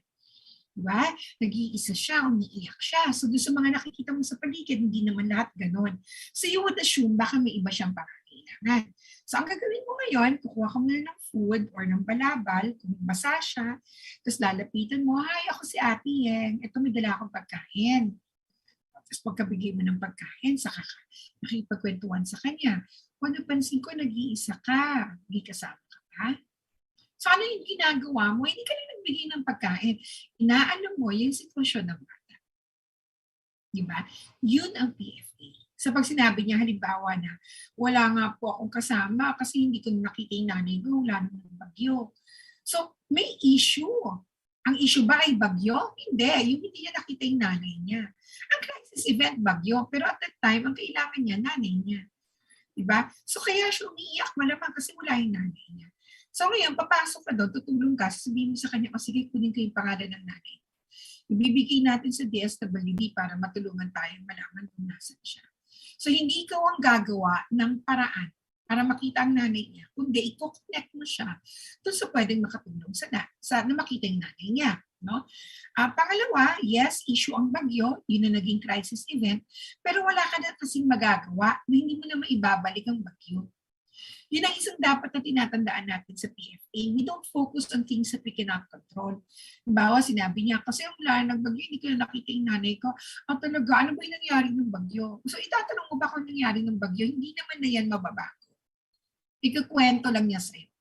Diba? Nag-iisa siya, umiiyak siya. So doon sa mga nakikita mo sa paligid, hindi naman lahat ganon. So you would assume baka may iba siyang pangangailangan. So ang gagawin mo ngayon, kukuha ka muna ng food or ng balabal, kung basa siya, tapos lalapitan mo, hi, ako si Ate Yeng, ito may dala akong pagkain. Tapos pagkabigay mo ng pagkain, saka ka nakipagkwentuhan sa kanya. Kung napansin ko, nag-iisa ka, hindi kasama ka ba? So ano yung ginagawa mo? Hindi ka lang nagbigay ng pagkain. Inaano mo yung sitwasyon ng bata. Diba? Yun ang PFA. So pag sinabi niya, halimbawa na, wala nga po akong kasama kasi hindi ko nakita yung nanay ko, wala naman ng bagyo. So may issue. Ang issue ba ay bagyo? Hindi. Yung hindi niya nakita yung nanay niya. Ang crisis event, bagyo. Pero at that time, ang kailangan niya, nanay niya. Diba? So kaya siya umiiyak malamang kasi wala yung nanay niya. So ngayon, papasok ka doon, tutulong ka, sabihin mo sa kanya, sige, kunin ko yung pangalan ng nanay. Ibibigay natin sa DSWD para matulungan tayo malaman kung nasan siya. So hindi ikaw ang gagawa ng paraan para makita ang nanay niya, kundi i-connect mo siya doon sa pwedeng makatulong na makita yung nanay niya. No? Pangalawa, yes, issue ang bagyo, yun na naging crisis event, pero wala ka na kasing magagawa na hindi mo na maibabalik ang bagyo. Yun ang isang dapat na tinatandaan natin sa PFA. We don't focus on things that we cannot control. Halimbawa, sinabi niya, kasi wala nang bagyo, hindi ko na nakita yung nanay ko. Talaga, ano ba yung nangyari ng bagyo? So itatanong mo ba kung nangyari ng bagyo? Hindi naman na yan mababago. Ikakwento lang niya sa'yo.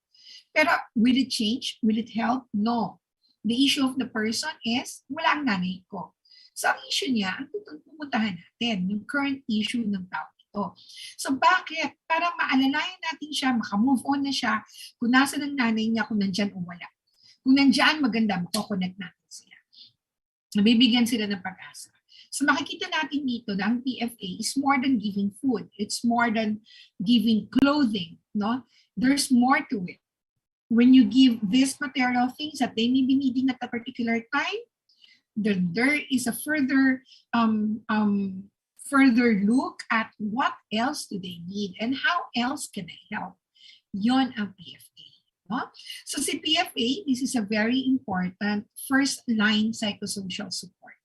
Pero will it change? Will it help? No. The issue of the person is, wala ang nanay ko. So ang issue niya, ang pupuntahan natin, yung current issue ng tao. So bakit? Para maalalayan natin siya, makamove on na siya, kung nasa ng nanay niya, kung nandyan o wala. Kung nandyan, maganda, makakonect natin sila. Nabibigyan sila ng pag-asa. So makikita natin dito na ang PFA is more than giving food. It's more than giving clothing. No? There's more to it. When you give these material things that they may be needing at a particular time, there is a further look at what else do they need and how else can I help. Yon ang PFA. No? So si PFA, this is a very important first line psychosocial support.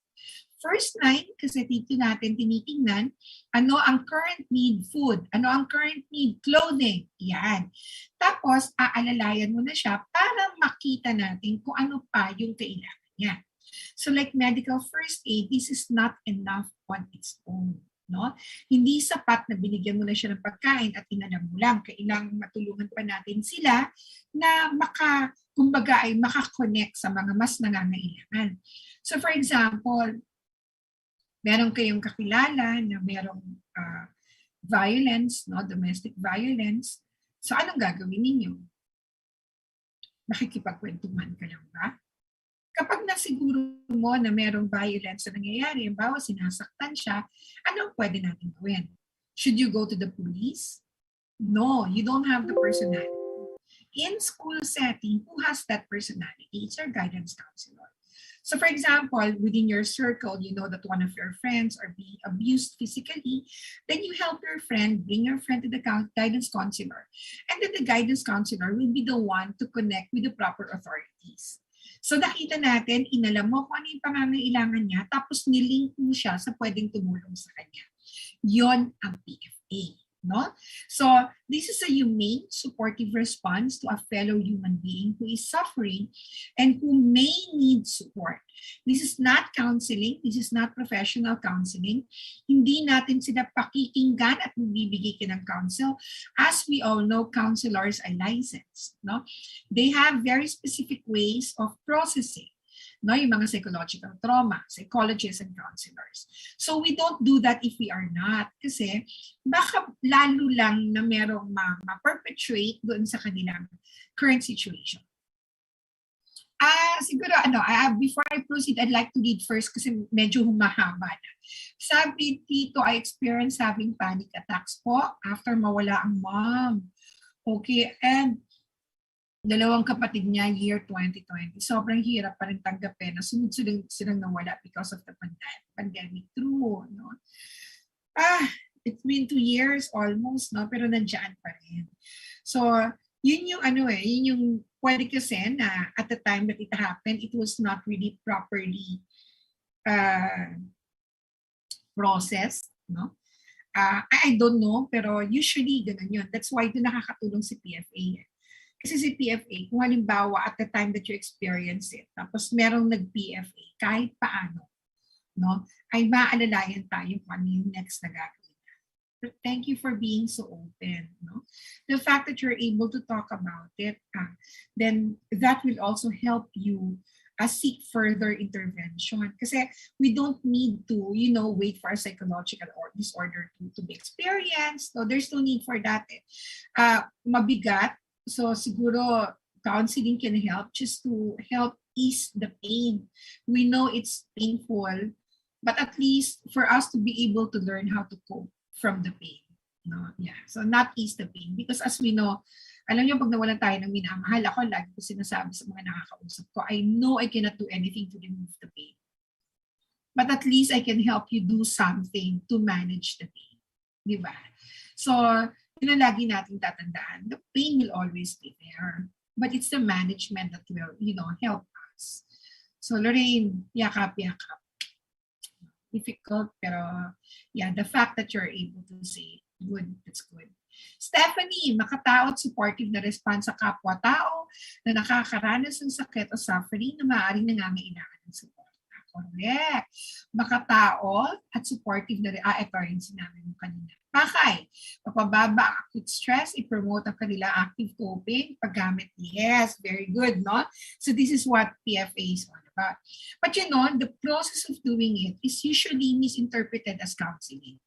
First line, kasi dito natin tinitingnan, ano ang current need food, ano ang current need clothing, yan. Tapos, aalalayan mo na siya para makita natin kung ano pa yung kailangan niya. So like medical first aid, this is not enough on its own. No? Hindi sapat na binigyan mo na siya ng pagkain at inalam mo lang. Kailangan matulungan pa natin sila na kumbaga ay makakonect sa mga mas nangangailangan. So for example, meron kayong kakilala na merong violence, no? Domestic violence. So anong gagawin ninyo? Nakikipagkwentuhan ka lang ba? Kapag nasiguro mo na merong violence na nangyayari, bawa sinasaktan siya, anong pwede natin gawin? Should you go to the police? No, you don't have the personality. In school setting, who has that personality? It's your guidance counselor. So for example, within your circle, you know that one of your friends are being abused physically, then you help your friend, bring your friend to the guidance counselor. And then the guidance counselor will be the one to connect with the proper authorities. So nakita natin, inalam mo kung ano yung pangangailangan niya, tapos nilink mo siya sa pwedeng tumulong sa kanya. Yon ang PFA. No? So this is a humane, supportive response to a fellow human being who is suffering and who may need support. This is not counseling. This is not professional counseling. Hindi natin sila pakikinggan at magbibigay ka ng counsel. As we all know, counselors are licensed. No? They have very specific ways of processing. No, yung mga psychological trauma, psychologists and counselors. So we don't do that if we are not. Kasi baka lalo lang na merong ma-perpetuate doon sa kanilang current situation. Siguro, before I proceed, I'd like to read first kasi medyo humahaba na. Sabi dito, I experienced having panic attacks po after mawala ang mom. Okay, and dalawang kapatid niya, year 2020. Sobrang hirap pa rin tanggapin na sunod-sunod silang nawala because of the pandemic. True, no? It's been 2 years almost, no? Pero nandiyan pa rin. So, yun yung yun yung pwede kasi na at the time that it happened, it was not really properly processed, no? I don't know, pero usually ganun yun. That's why ito nakakatulong si PFA. Kasi si PFA, kung halimbawa at the time that you experience it, tapos merong nag-PFA, kahit paano, no, ay maalalayan tayo kung ano yung next na gagawin. But thank you for being so open. No? The fact that you're able to talk about it, then that will also help you seek further intervention. Kasi we don't need to, wait for a psychological disorder to be experienced. So there's no need for that. Mabigat. So siguro counseling can help just to help ease the pain. We know it's painful, but at least for us to be able to learn how to cope from the pain. No? Yeah. So not ease the pain. Because as we know, alam niyo pag nawalan tayo ng minamahal, ako lagi ko sinasabi sa mga nakakausap ko, I know I cannot do anything to remove the pain. But at least I can help you do something to manage the pain. Diba? So, yun ang lagi natin tatandaan. The pain will always be there. But it's the management that will, help us. So Lorraine, yakap. Difficult, pero yeah, the fact that you're able to say, good, that's good. Stephanie, makatao at supportive na response sa kapwa-tao na nakakaranas ng sakit o suffering na maaaring nangangailangan ng support. Correct. Makatao at supportive na rin. Ito rin sinabi mo kanina. Pakay, mapababa ang acute stress, i-promote ang kanila active coping, paggamit. Yes, very good, no? So this is what PFA is all about. But the process of doing it is usually misinterpreted as counseling.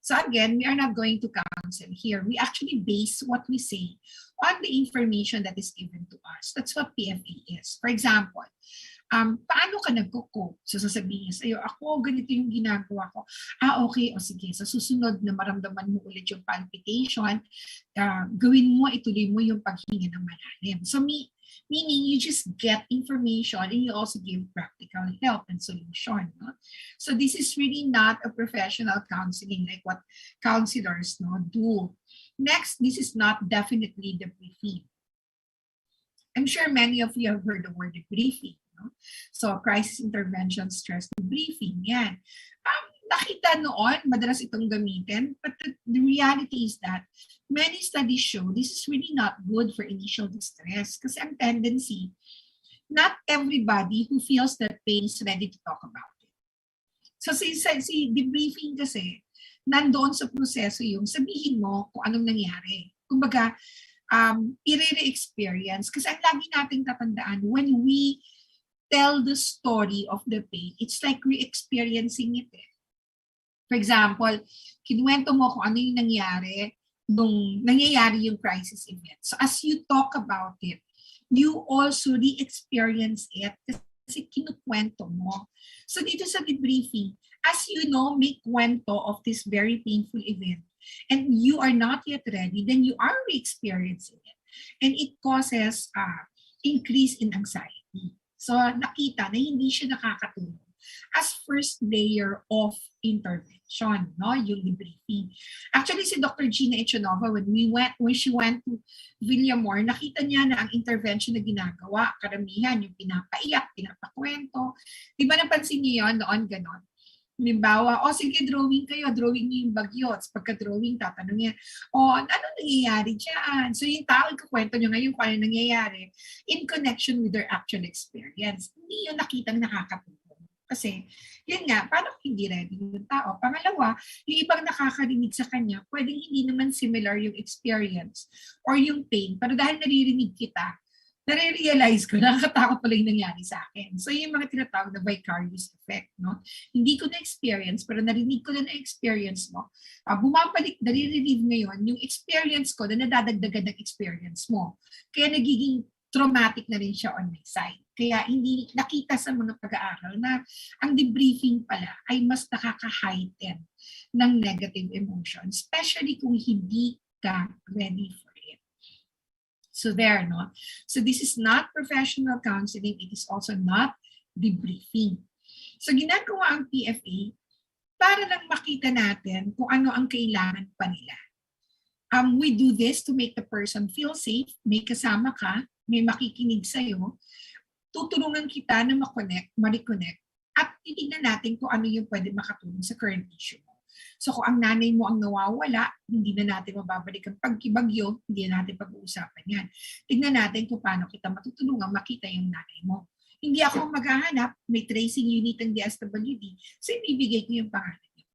So again, we are not going to counsel here. We actually base what we say on the information that is given to us. That's what PFA is. For example, paano ka nagko-cope? So sasabihin niya sa'yo, ako, ganito yung ginagawa ko. Okay, o sige, sa susunod na maramdaman mo ulit yung palpitation, gawin mo, ituloy mo yung paghinga ng malalim. So meaning you just get information and you also give practical help and solution. No? So this is really not a professional counseling like what counselors do. Next, this is not definitely debriefing. I'm sure many of you have heard the word debriefing. So, crisis intervention, stress debriefing, yan. Nakita noon, madalas itong gamitin, but the reality is that many studies show this is really not good for initial distress kasi ang tendency, not everybody who feels that pain is ready to talk about it. So, si debriefing kasi, nandoon sa proseso yung sabihin mo kung anong nangyari. Kumbaga, i-re-experience. Kasi ang lagi nating tatandaan, when we tell the story of the pain, it's like re-experiencing it. For example, kinuwento mo kung ano yung nangyari nung nangyayari yung crisis event. So as you talk about it, you also re-experience it kasi kinukwento mo. So dito sa debriefing, as you know, may kwento of this very painful event and you are not yet ready, then you are re-experiencing it. And it causes increase in anxiety. So nakita na hindi siya nakakatulong as first layer of intervention, no? Yung debriefing. Actually, si Dr. Gina Echonova, when she went to Villamor, nakita niya na ang intervention na ginagawa, karamihan, yung pinapaiyak, pinapakwento. Di ba napansin niyo yun noon ganon? Halimbawa, sige, drawing kayo, drawing niyo yung bagyo. Pagka-drawing, tatanong niya, ano nangyayari dyan? So yung tao, ikukwento niyo ngayon kung ano nangyayari in connection with their actual experience. Hindi yung nakitang nakakatulong. Kasi, yun nga, parang hindi ready yung tao. Pangalawa, yung ibang nakakarinig sa kanya, pwedeng hindi naman similar yung experience or yung pain, pero dahil naririnig kita, nare-realize ko, nakakatakot pala yung nangyari sa akin. So, yung mga tinatawag na vicarious effect, no? Hindi ko na-experience, pero narinig ko na na-experience mo. Bumabalik, nare-relieve ngayon, yung experience ko na nadadagdagan ng experience mo. Kaya nagiging traumatic na rin siya on my side. Kaya hindi nakita sa mga pag-aaral na ang debriefing pala ay mas nakaka-heighten ng negative emotions, especially kung hindi ka ready for it. So there, no? So this is not professional counseling. It is also not debriefing. So ginagawa ang PFA para lang makita natin kung ano ang kailangan pa nila. We do this to make the person feel safe, may kasama ka, may makikinig sa'yo, tutulungan kita na ma-reconnect, at titignan natin kung ano yung pwede makatulong sa current issue mo. So kung ang nanay mo ang nawawala, hindi na natin mababalik ang pagkibagyo, hindi na natin pag-uusapan yan. Tignan natin kung paano kita matutulungan makita yung nanay mo. Hindi ako maghahanap, may tracing unit ng DSWD, so ibibigay ko yung pangalan niyo.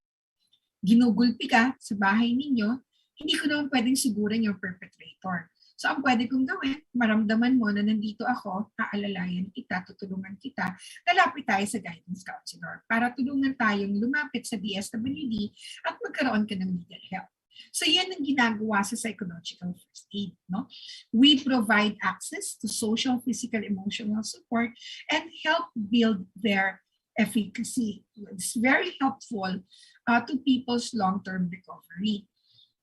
Ginugulpi ka sa bahay ninyo, hindi ko naman pwedeng siguran yung perpetrator. So ang pwede kong gawin, maramdaman mo na nandito ako, aalalayan kita, tutulungan kita, lalapit tayo sa guidance counselor para tulungan tayong lumapit sa DSWD at magkaroon ka ng legal help. So yan ang ginagawa sa psychological first aid. No? We provide access to social, physical, emotional support and help build their efficacy. It's very helpful to people's long-term recovery.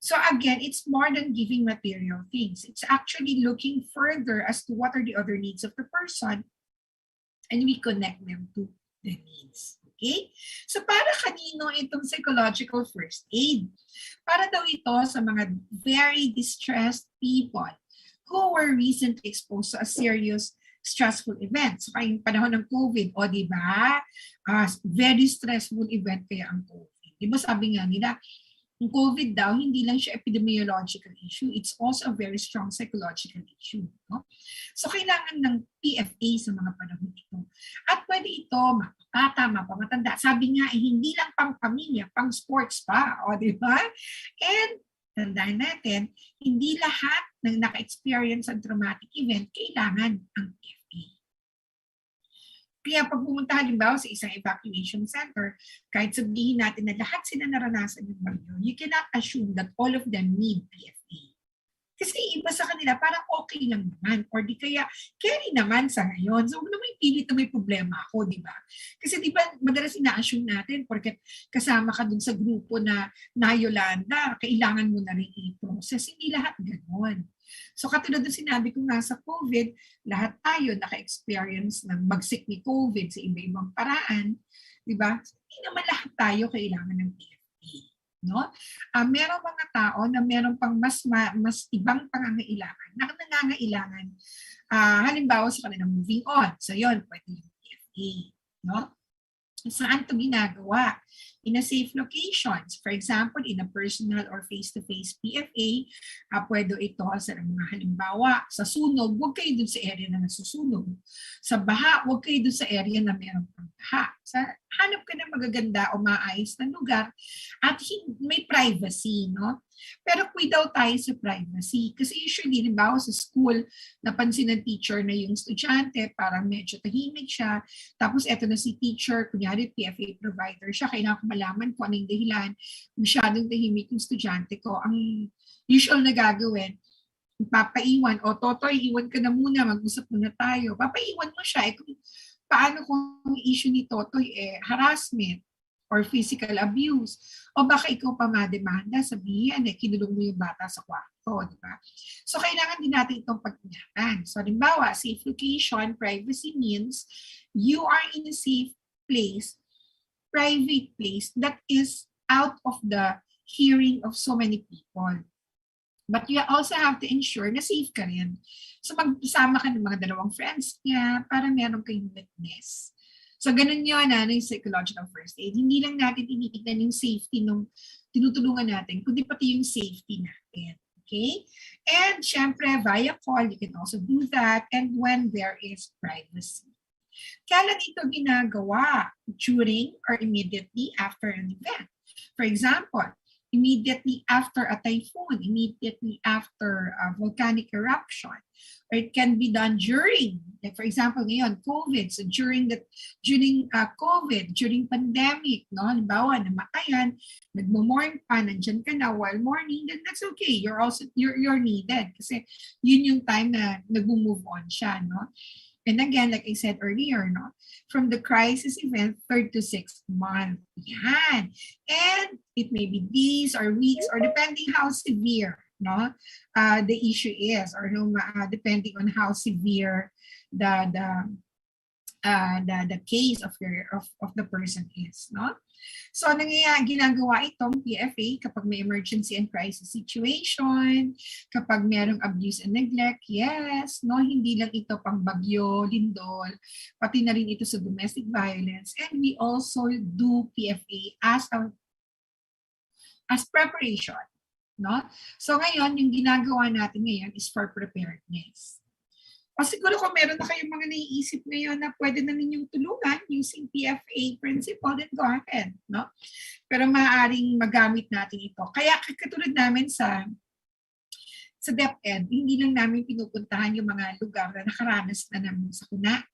So again, it's more than giving material things. It's actually looking further as to what are the other needs of the person and we connect them to the needs. Okay? So para kanino itong psychological first aid? Para daw ito sa mga very distressed people who were recently exposed to a serious stressful event. So kayong panahon ng COVID, di ba? Very stressful event kaya ang COVID. Di ba sabi nga nila, ang COVID daw, hindi lang siya epidemiological issue, it's also a very strong psychological issue. No? So kailangan ng PFA sa mga panahon ito. At pwede ito mapakata, mapamatanda. Sabi nga, hindi lang pang pamilya, pang sports pa. Di ba? And tandaan natin, hindi lahat ng naka-experience ng traumatic event kailangan ang PFA. Kaya pag pumunta halimbawa sa isang evacuation center, kahit sabihin natin na lahat sila naranasan yung bagyo, you cannot assume that all of them need PFA. Kasi iba sa kanila, parang okay lang naman. Or di kaya, carry naman sa ngayon. So, huwag naman ipilit na may problema ako, di ba? Kasi di ba, madalas ina-assume natin, porque kasama ka dun sa grupo na Yolanda, kailangan mo na rin i-process. Hindi lahat ganon. So katulad ng sinabi ko nga sa COVID, lahat tayo naka-experience ng bagsik ni COVID sa iba-ibang paraan, di ba? Hindi naman lahat tayo kailangan ng PFA, no? Merong mga tao na meron pang mas ibang pangangailangan, na nangangailangan, halimbawa sa kanilang moving on. So yun, pwede yung PFA, no? Saan ito ginagawa? In a safe locations. For example, in a personal or face-to-face PFA, pwede ito sa mga halimbawa, sa sunog, huwag kayo dun sa area na nasusunog. Sa baha, huwag kayo dun sa area na meron pang baha. Hanap ka ng magaganda o maayos na lugar at may privacy, no? Pero daw tayo sa privacy. Kasi usually, halimbawa sa school, napansin ng teacher na yung estudyante, parang medyo tahimik siya. Tapos eto na si teacher, kunyari PFA provider siya, kailangan ko malaman kung anong dahilan, masyadong tahimik yung estudyante ko. Ang usual na gagawin, papaiwan, Totoy, iwan ka na muna, mag-usap muna tayo. Papaiwan mo siya. Paano kung issue ni Totoy, harassment or physical abuse? O baka ikaw pa mademanda, sabihin, kinulong mo yung bata sa kwarto, di ba? So, kailangan din natin itong pag-ingatan. So, halimbawa, safe location, privacy means you are in a safe place, private place that is out of the hearing of so many people. But you also have to ensure na safe ka rin. So, magsama ka ng mga dalawang friends niya para meron kayong witness. So ganun yun, yung psychological first aid. Hindi lang natin tinitignan yung safety nung tinutulungan natin, kundi pati yung safety natin. Okay? And syempre, via call, you can also do that, and when there is privacy. Kailan ito ginagawa? During or immediately after an event. For example, immediately after a typhoon, immediately after a volcanic eruption, or it can be done during, like for example, ngayon, COVID. So during COVID, during pandemic, no, halimbawa, namatayan, nagmo-mourn pa, nandyan ka na while mourning, then that's okay. You're needed kasi yun yung time na nag-move on siya, no? And again, like I said earlier, no, from the crisis event, 3rd to 6th month. Yan. And it may be days or weeks or depending how severe, no, the issue is, or no, depending on how severe the case of the person is, no. So ginagawa itong PFA kapag may emergency and crisis situation, kapag merong abuse and neglect, yes, no, hindi lang ito pang bagyo, lindol, pati na rin ito sa domestic violence. And we also do PFA as preparation, no. So ngayon, yung ginagawa natin ngayon is for preparedness. O siguro kung meron na kayong mga naiisip ngayon na pwede na ninyong tulungan using PFA principle, then go ahead, no? Pero maaaring magamit natin ito. Kaya katulad namin sa DepEd, hindi lang namin pinupuntahan yung mga lugar na nakaranas na namin sa kuna.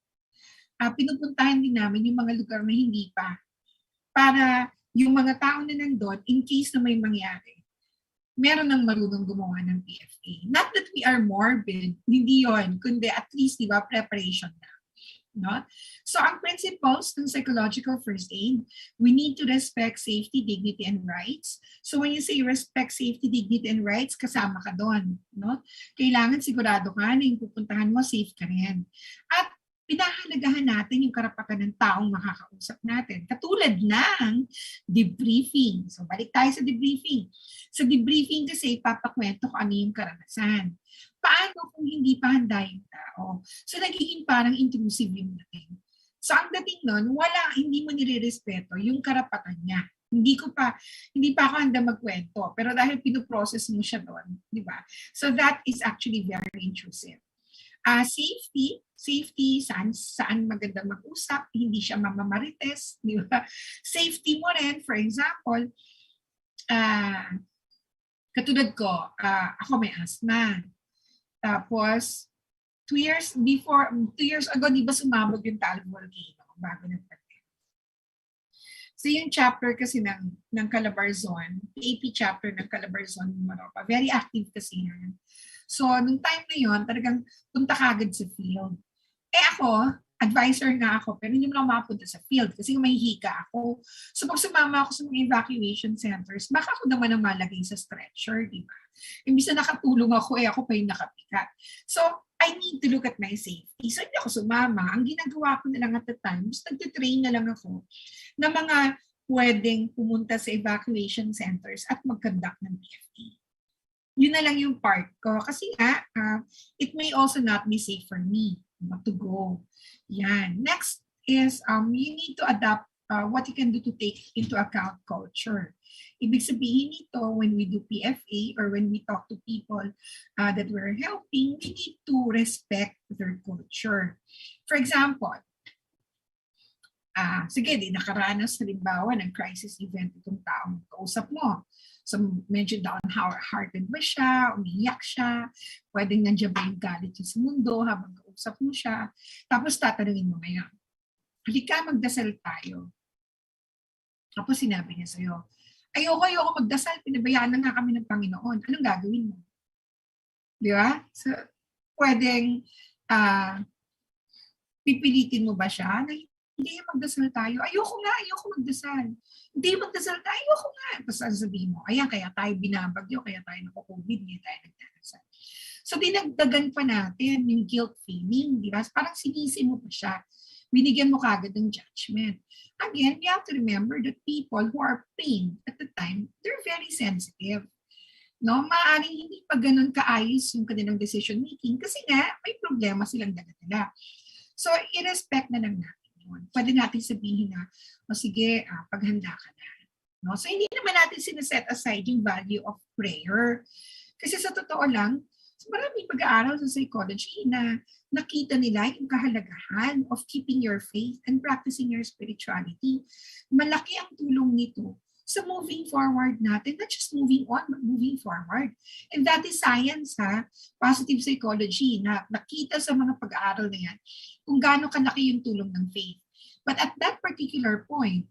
Pinupuntahan din namin yung mga lugar na hindi pa. Para yung mga tao na nandun, in case na may mangyari, meron ng marunong gumawa ng PFA. Not that we are morbid, hindi yon, kundi at least, di ba, preparation na. No? So, ang principles ng psychological first aid, we need to respect safety, dignity, and rights. So, when you say respect safety, dignity, and rights, kasama ka doon. No? Kailangan sigurado ka na yung pupuntahan mo, safe ka rin. At pinahalagahan natin yung karapatan ng taong makakausap natin. Katulad ng debriefing. So, balik tayo sa debriefing. Sa debriefing kasi, papakwento ko ano yung karanasan. Paano kung hindi pa handa yung tao? So, nagiging parang intrusive yung dating. So, ang dating nun, hindi mo nire-respeto yung karapatan niya. Hindi pa ako handa magkwento. Pero dahil pinoprocess mo siya doon, di ba? So, that is actually very intrusive. Safety, saan maganda mag-usap, hindi siya mamamarites, di ba? Safety mo rin, for example, katulad ko, ako may asthma. Tapos, 2 years ago, di ba sumabog yung Taal Volcano bago nagpatay? So yung chapter kasi ng Calabarzon, PAP chapter ng Calabarzon, Maropa, very active kasi yan. So, nung time na yun, talagang punta kagad sa field. Ako, advisor nga ako, pero hindi mo na mapunta sa field kasi mahihika ako. So, pag sumama ako sa mga evacuation centers, baka ako naman ang malagay sa stretcher, di ba? Imbis na nakatulong ako, ako pa yung nakapikat. So, I need to look at my safety. So, hindi ako sumama. Ang ginagawa ko na lang at the time, nagtitrain na lang ako na mga pwedeng pumunta sa evacuation centers at mag-conduct ng PFA. Yun na lang yung part ko. Kasi nga, it may also not be safe for me not to go. Yan. Next is, you need to adapt what you can do to take into account culture. Ibig sabihin nito, when we do PFA or when we talk to people that we're helping, we need to respect their culture. For example, sige, di nakaranas halimbawa ng crisis event itong taong kausap mo. So, medyo downhearted ba siya, umiyak siya, pwedeng nandiyan ba yung galit siya sa mundo habang kausap mo siya. Tapos tatanungin mo ngayon, halika magdasal tayo. Tapos sinabi niya sa'yo, ayoko magdasal, pinabayaan na nga kami ng Panginoon. Anong gagawin mo? Di ba? So, pwedeng pipilitin mo ba siya na hindi magdasal tayo? Ayoko magdasal. Hindi magdasal tayo, ayoko nga. Tapos sabihin mo, ayan, kaya tayo binabagyo, kaya tayo naku-COVID, kaya tayo nagdasal. So, dinagdagan pa natin yung guilt feeling, di ba? Parang sinisi mo pa siya. Binigyan mo kagad ng judgment. Again, we have to remember that people who are pained at the time, they're very sensitive. No, maaaring hindi pa ganun kaayos yung kanilang decision making kasi nga may problema silang dala-dala. So, i-respect na lang natin. yun. Pwede natin sabihin na, o sige, paghanda ka na. No? So hindi naman natin sineset aside yung value of prayer. Kasi sa totoo lang, maraming pag-aaral sa psychology na nakita nila yung kahalagahan of keeping your faith and practicing your spirituality. Malaki ang tulong nito sa moving forward natin, not just moving on, but moving forward. And that is science, positive psychology, na nakita sa mga pag-aaral na yan kung gaano kalaki yung tulong ng faith. But at that particular point,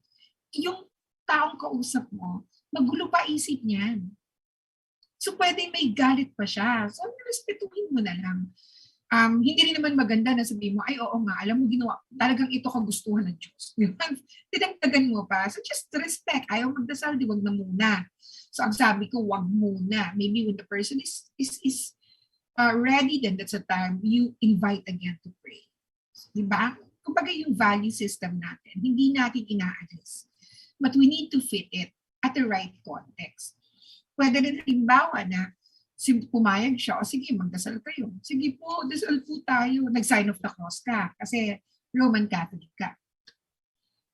yung taong kausap mo, magulo pa isip niyan. So pwede may galit pa siya. So respetuhin mo na lang. Hindi rin naman maganda na sabihin mo, ay oo nga, alam mo ginawa, talagang ito kagustuhan ng Diyos. Tinagtagan mo pa. So just respect. Ayaw magdasal, di wag na muna. So ang sabi ko, wag muna. Maybe when the person is ready, then that's the time you invite again to pray. Diba? Kumbaga yung value system natin, hindi natin inaalis. But we need to fit it at the right context. Pwede rin halimbawa na pumayag siya, o sige, magdasal kayo. Sige po, dasal po tayo. Nag-sign of the cross ka kasi Roman Catholic ka.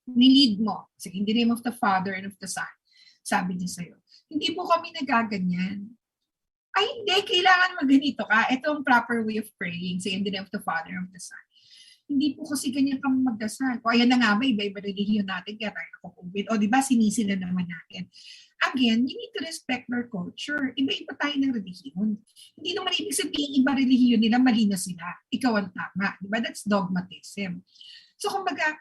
Nilid mo. Sige, in the name of the Father and of the Son. Sabi niya sa'yo, hindi po kami nagaganyan. Ay, hindi, kailangan magganito ka. Ito ang proper way of praying. Sige, in the name of the Father and of the Son. Hindi po kasi ganyan kami magdasal. O ayan na nga ba, iba-iba religion natin, kaya tayo nakukubit. O diba, sinisila naman natin. Again, you need to respect their culture. Iba-iba tayo ng relihiyon. Hindi naman ibig sabihin iba relihiyon nila, mali na sila. Ikaw ang tama. Diba? That's dogmatism. So kumbaga,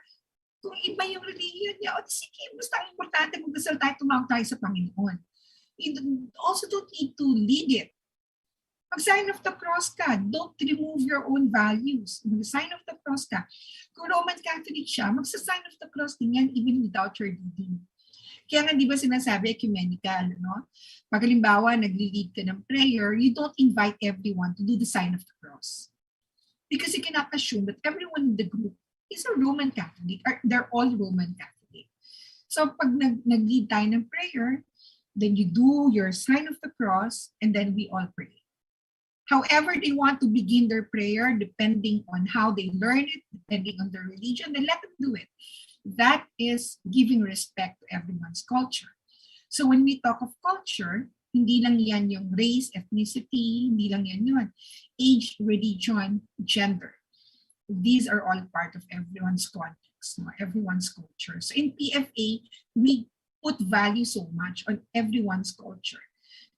kung iba yung relihiyon niya, o sige, basta ang importante, magdasal tayo, tumawag tayo sa Panginoon. You also don't need to lead it. Mag-sign of the cross ka. Don't remove your own values. Mag-sign of the cross ka. Kung Roman Catholic siya, magsa-sign of the cross din yan even without your leading. Kaya nga di ba sinasabi ecumenical, no? Pag halimbawa, nagli-lead ka ng prayer, you don't invite everyone to do the sign of the cross. Because you cannot assume that everyone in the group is a Roman Catholic, or they're all Roman Catholic. So pag nag-lead tayo ng prayer, then you do your sign of the cross, and then we all pray. However they want to begin their prayer, depending on how they learn it, depending on their religion, then let them do it. That is giving respect to everyone's culture. So when we talk of culture, hindi lang yan yung race, ethnicity, hindi lang yan yun. Age, religion, gender. These are all part of everyone's context, everyone's culture. So in PFA, we put value so much on everyone's culture.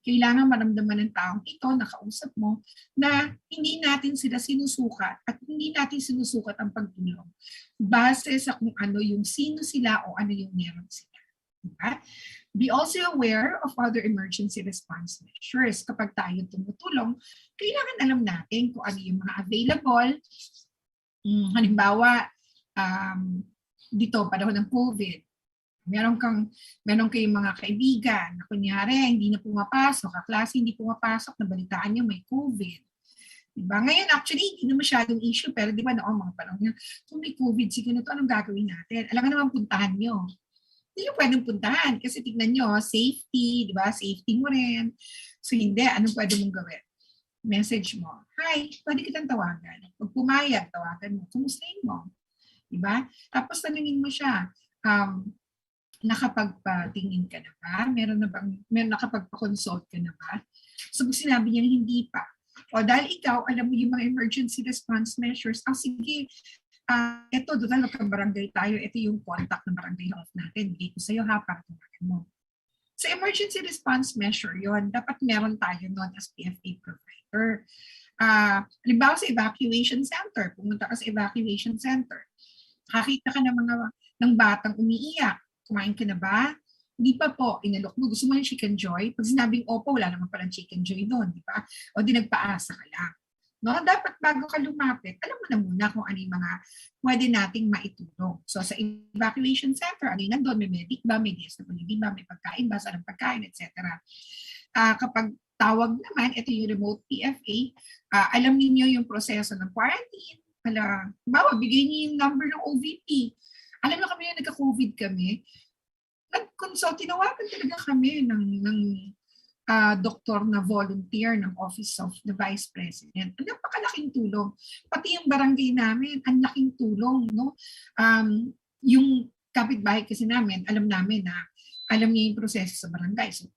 Kailangan maramdaman ng taong ito, nakausap mo, na hindi natin sila sinusukat at hindi natin sinusukat ang pagtulong base sa kung ano yung sino sila o ano yung meron sila. Diba? Be also aware of other emergency response measures. Kapag tayo tumutulong, kailangan alam natin kung ano yung mga available. Halimbawa, dito, panahon ng COVID, meron kayong mga kaibigan na kunyari, hindi na pumapasok, kaklase hindi pumapasok, nabalitaan niyo may COVID. Diba? Ngayon, actually, hindi na masyadong issue, pero di ba noong mga panahon niya, kung may COVID, sige na ito, anong gagawin natin? Alam nga naman, puntahan niyo. Hindi nyo pwedeng puntahan kasi tignan nyo, safety, di ba? Safety mo rin. So hindi, anong pwede mong gawin? Message mo, hi, pwede kitang tawagan. Pag pumayag, tawagan mo, kumustahin mo. Di ba? Tapos tanungin mo siya, nakapagpatingin ka na ba? Meron nakapagpa-consult ka na ba? So kung sinabi niya hindi pa, o dahil ikaw, alam mo yung mga emergency response measures, sige, ito, doon ka barangay tayo, ito yung contact ng barangay health natin, bigay ko sa'yo ha, para tumagan mo. So emergency response measure yon, dapat meron tayo noon as PFA provider. Halimbawa sa evacuation center, pumunta ka sa evacuation center, kakita ka ng batang umiiyak, kumain ka na ba? Hindi pa po, inalok mo. Gusto mo yung chicken joy? Pag sinabing opo, wala naman palang chicken joy doon, di ba? O di nagpaasa ka lang. No? Dapat bago ka lumapit, alam mo na muna kung ano yung mga pwede nating maitulong. So sa evacuation center, ano yung nandun? May medic ba? May DSWD ba? May pagkain ba? Saan ang pagkain? Etc. Kapag tawag naman, ito yung remote PFA, alam niyo yung proseso ng quarantine. Bawa, bigay niyo yung number ng OVP. Alam mo kami yung nagka-COVID kami, nag-consult, tinawagan talaga kami ng doktor na volunteer ng Office of the Vice President. Ang napakalaking tulong. Pati yung barangay namin, ang laking tulong. No? Yung kapitbahay kasi namin, alam namin na alam niya yung proseso sa barangay. So,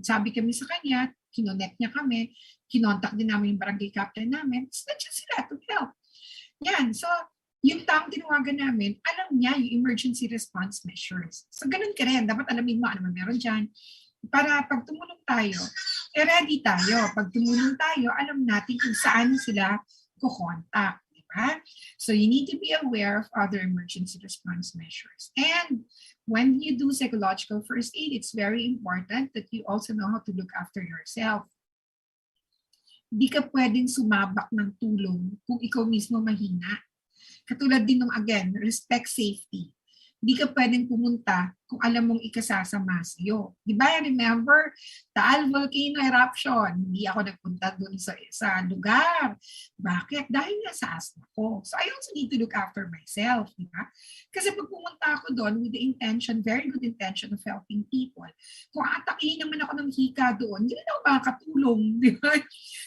sabi kami sa kanya, kinonect niya kami, kinontak din namin yung barangay captain namin, nandiyan sila to help. Yan. So, yung taong tinawagan namin, alam niya yung emergency response measures. So, ganun ka rin. Dapat alamin mo ano meron dyan. Para pag tumulong tayo, ready tayo. Pag tumulong tayo, alam natin kung saan sila kukontak. Diba? So, you need to be aware of other emergency response measures. And when you do psychological first aid, it's very important that you also know how to look after yourself. Di ka pwedeng sumabak ng tulong kung ikaw mismo mahina. Katulad din ng, again, respect safety. Di ka pwedeng pumunta kung alam mong ikasasama sa'yo. Di ba? Remember, Taal Volcano Eruption. Hindi ako nagpunta doon sa lugar. Bakit? Dahil nasa asthma ko. So I also need to look after myself. Di ba? Kasi pag pumunta ako doon with the intention, very good intention of helping people, kung atakihin naman ako ng hika doon, hindi na ako makakatulong. Di ba?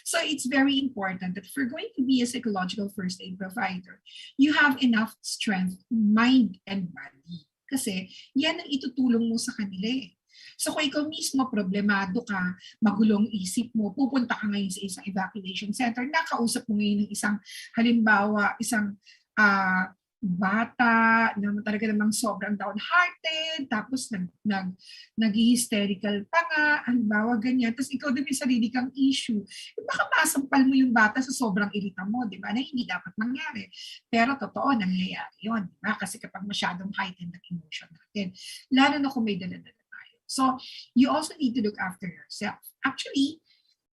So it's very important that if you're going to be a psychological first aid provider, you have enough strength, mind, and body. Kasi yan ang itutulong mo sa kanila eh. So kung ikaw mismo problemado ka, magulong isip mo, pupunta ka ngayon sa isang evacuation center, nakausap mo ngayon ng isang, halimbawa, isang bata na talaga namang sobrang downhearted, tapos nag-hysterical pa nga, halimbawa ganyan, tapos ikaw din may sarili kang issue, baka masampal mo yung bata sa sobrang irita mo, di ba, na hindi dapat mangyari. Pero totoo, nangyayari yun, di ba? Kasi kapag masyadong heightened ang emotion natin, lalo na kung may dala-dala tayo. So, you also need to look after yourself. Actually,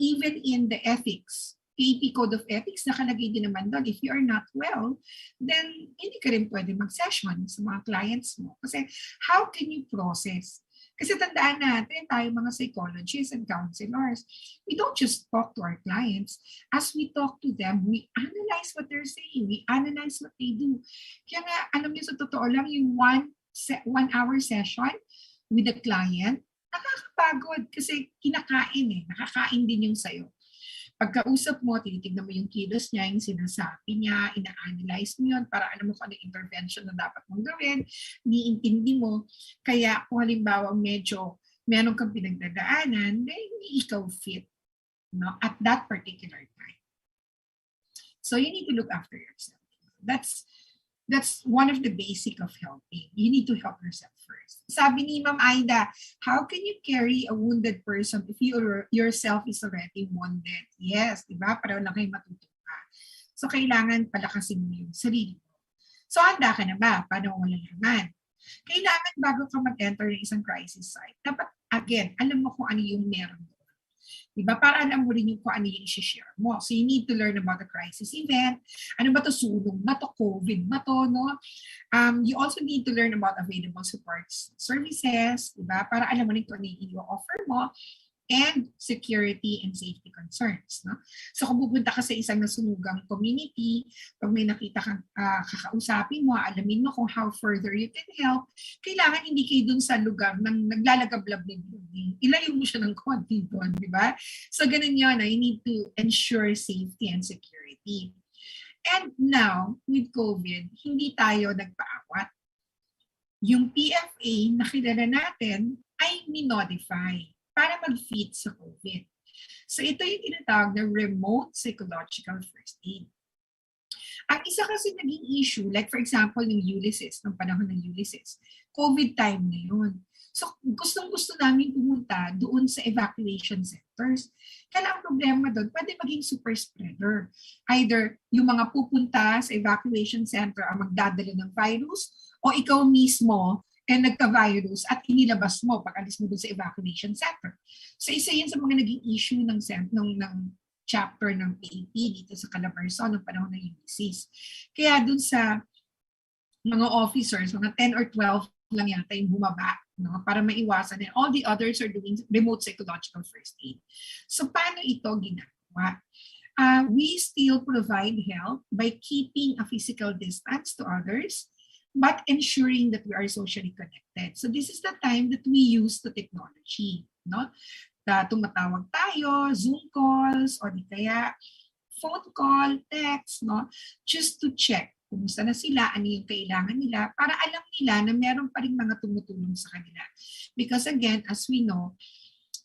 even in the ethics, AP Code of Ethics, nakalagay din naman doon, if you are not well, then hindi ka rin pwede mag-session sa mga clients mo. Kasi how can you process? Kasi tandaan natin, tayo mga psychologists and counselors, we don't just talk to our clients. As we talk to them, we analyze what they're saying, we analyze what they do. Kaya nga, alam niyo sa totoo lang, yung one hour session with the client, nakakapagod kasi kinakain eh, nakakain din yung sayo. Pagkausap mo, tinitignan mo yung kilos niya, yung sinasabi niya, ina-analyze mo yun para alam mo kung ano intervention na dapat mong gawin, niintindi mo. Kaya kung halimbawa medyo meron kang pinagdadaanan, hindi ikaw fit, no, at that particular time. So you need to look after yourself. That's one of the basic of helping. You need to help yourself first. Sabi ni Ma'am Aida, how can you carry a wounded person if you yourself is already wounded? Yes, di ba? Pareho lang kayo matutuwa. So, kailangan palakasin mo yung sarili mo. So, handa ka na ba? Paano mo malalaman? Kailangan bago ka mag-enter ng isang crisis site, dapat, again, alam mo kung ano yung meron. Diba? Para alam mo rin yung kung ano yung i-share mo. So you need to learn about the crisis event. Ano ba to, sunog ba to, COVID ba to, no? You also need to learn about available support services, diba? Para alam mo rin kung ano yung i-offer mo, and security and safety concerns. No? So kung pupunta ka sa isang nasunugang community, pag may nakita kang kakausapin mo, alamin mo kung how further you can help, kailangan hindi kayo dun sa lugar ng naglalagablab ng building. Ilayo mo siya ng konti doon, di ba? So ganun yun, you need to ensure safety and security. And now, with COVID, hindi tayo nagpaawat. Yung PFA na kilala natin ay minodify para mag-fit sa COVID. So ito yung tinatawag na remote psychological first aid. Ang isa kasi naging issue, like for example, ng Ulysses, ng panahon ng Ulysses, COVID time na yun. So gustong-gusto namin pumunta doon sa evacuation centers. Kaya ang problema doon, pwede maging super spreader. Either yung mga pupunta sa evacuation center ang magdadala ng virus, o ikaw mismo nagka-virus at inilabas mo pag alis mo doon sa evacuation center. So isa yun sa mga naging issue ng chapter ng AP dito sa Calabarzon ng panahon ng Ulysses. Kaya doon sa mga officers, mga 10 or 12 lang yata yung bumaba, no, para maiwasan. And all the others are doing remote psychological first aid. So paano ito ginagawa? We still provide help by keeping a physical distance to others, but ensuring that we are socially connected. So this is the time that we use the technology. No? tumatawag tayo, Zoom calls, o di kaya phone call, text, no? Just to check kumusta na sila, ano yung kailangan nila, para alam nila na meron pa rin mga tumutulong sa kanila. Because again, as we know,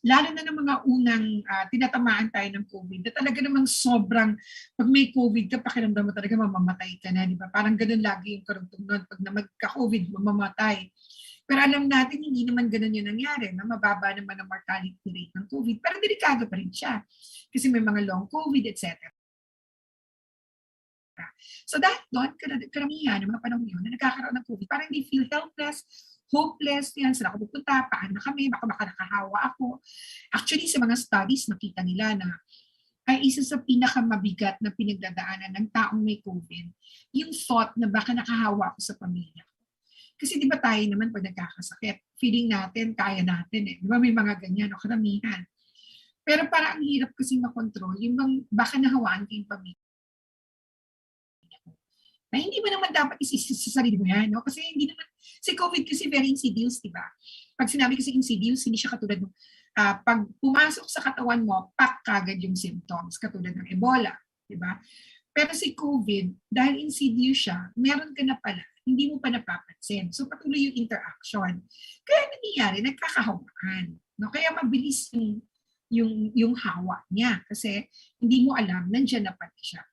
lalo na ng mga unang tinatamaan tayo ng COVID, na talaga namang sobrang, pag may COVID ka, pakiramdam mo talaga mamamatay ka na, di ba? Parang ganun lagi yung karugtong nun. Pag na magka-COVID, mamamatay. Pero alam natin, hindi naman ganun yung nangyari, na mababa naman ang mortality rate ng COVID. Pero delikado pa rin siya. Kasi may mga long COVID, etc. So dahil doon, karamihan ng mga panahon yun na nagkakaroon ng COVID, parang they feel helpless, hopeless, yan, sila ako pupunta, paano kami, baka nakahawa ako. Actually, sa mga studies, nakita nila na ay isa sa pinakamabigat na pinagdadaanan ng taong may COVID, yung thought na baka nakahawa ako sa pamilya. Kasi di ba tayo naman pag nagkakasakit, feeling natin, kaya natin eh. Di ba may mga ganyan o karamihan. Pero parang ang hirap kasi makontrol, yung baka nahawaan ko yung pamilya. Na hindi mo naman dapat isisi sa sarili mo yan, no? Kasi hindi naman, si COVID kasi very insidious, di ba? Pag sinabi kasi insidious, hindi siya katulad ng, pag pumasok sa katawan mo, pak kagad yung symptoms, katulad ng Ebola, di ba? Pero si COVID, dahil insidious siya, meron ka na pala, hindi mo pa napapansin. So patuloy yung interaction. Kaya nangyayari, nagkakahawaan. No? Kaya mabilis yung hawa niya kasi hindi mo alam, nandiyan na pala siya.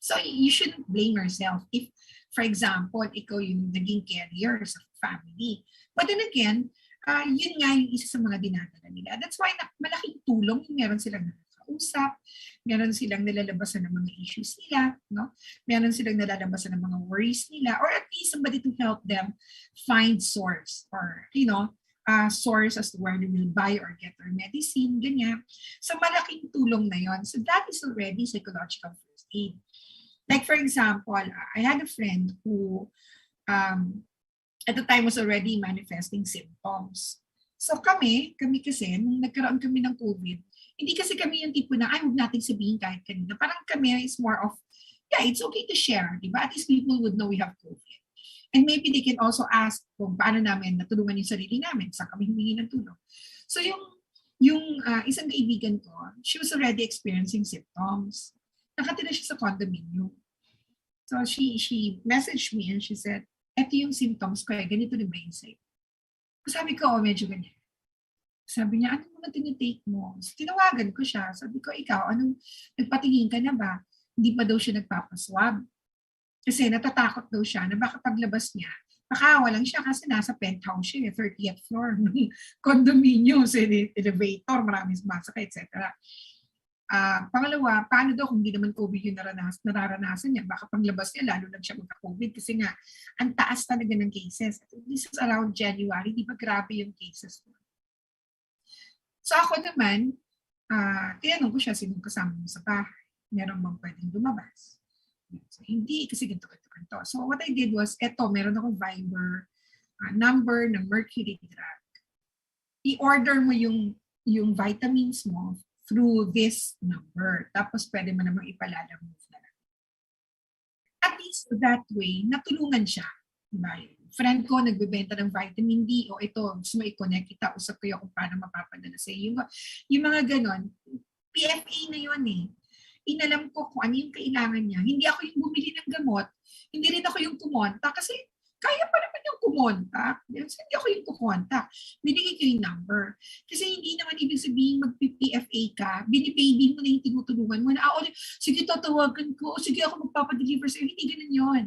So you shouldn't blame yourself if, for example, ikaw yung naging carrier sa family. But then again, yun nga yung isa sa mga dinadala nila. That's why malaking tulong yung meron silang nakakausap, meron silang nalalabasan ng mga issues nila, no? Meron silang nalalabasan ng mga worries nila, or at least somebody to help them find source or, source as to where they will buy or get their medicine, ganyan. So malaking tulong na yon. So that is already psychological first aid. Like for example, I had a friend who at the time was already manifesting symptoms. So kami kasi, nung nagkaroon kami ng COVID, hindi kasi kami yung tipo na, huwag natin sabihin kahit kanina. Parang kami is more of, yeah, it's okay to share, di ba? At least people would know we have COVID. And maybe they can also ask kung paano namin natulungan yung sarili namin, saan kami humingi ng tulong. So yung isang kaibigan ko, she was already experiencing symptoms. Nakatira siya sa condominium. So she messaged me and she said, eto yung symptoms ko, ganito rin ba yung sa'yo? Sabi ko, medyo ganyan. Sabi niya, ano naman tinitake mo? So, tinawagan ko siya. Sabi ko, ikaw, nagpatingin ka na ba? Hindi pa daw siya nagpapaswab. Kasi natatakot daw siya na baka paglabas niya, makawa lang siya kasi nasa penthouse siya, 30th floor ng condominium, elevator, maraming sumasakay, etc. Pangalawa, paano daw kung hindi naman COVID yung nararanasan niya? Baka paglabas niya, lalo lang siya magka-COVID kasi nga, ang taas talaga ng cases. This is around January, di ba grabe yung cases? So ako naman, tinanong ko siya, sinong kasama mo sa bahay? Meron bang pwedeng lumabas? So, hindi, kasi ganito. So what I did was, meron akong Viber number ng Mercury drug. I-order mo yung vitamins mo through this number. Tapos pwede mo namang ipalalamove na lang. At least that way, natulungan siya. Diba? Friend ko nagbebenta ng vitamin D, o ito, gusto mo i-connect kita, usap kayo kung paano mapapadala sa iyo. Yung mga ganon, PFA na yun eh. Inalam ko kung ano yung kailangan niya. Hindi ako yung bumili ng gamot, hindi rin ako yung kumonta kasi kaya pa naman yung kumontak. Hindi ako yung kukontak. Binigay ko yung number. Kasi hindi naman ibig sabihin mag-PFA ka, binipaying mo na yung tinutulungan mo na, sige tatawagan ko, sige ako magpapadeliver sa'yo. Hindi ganun yun.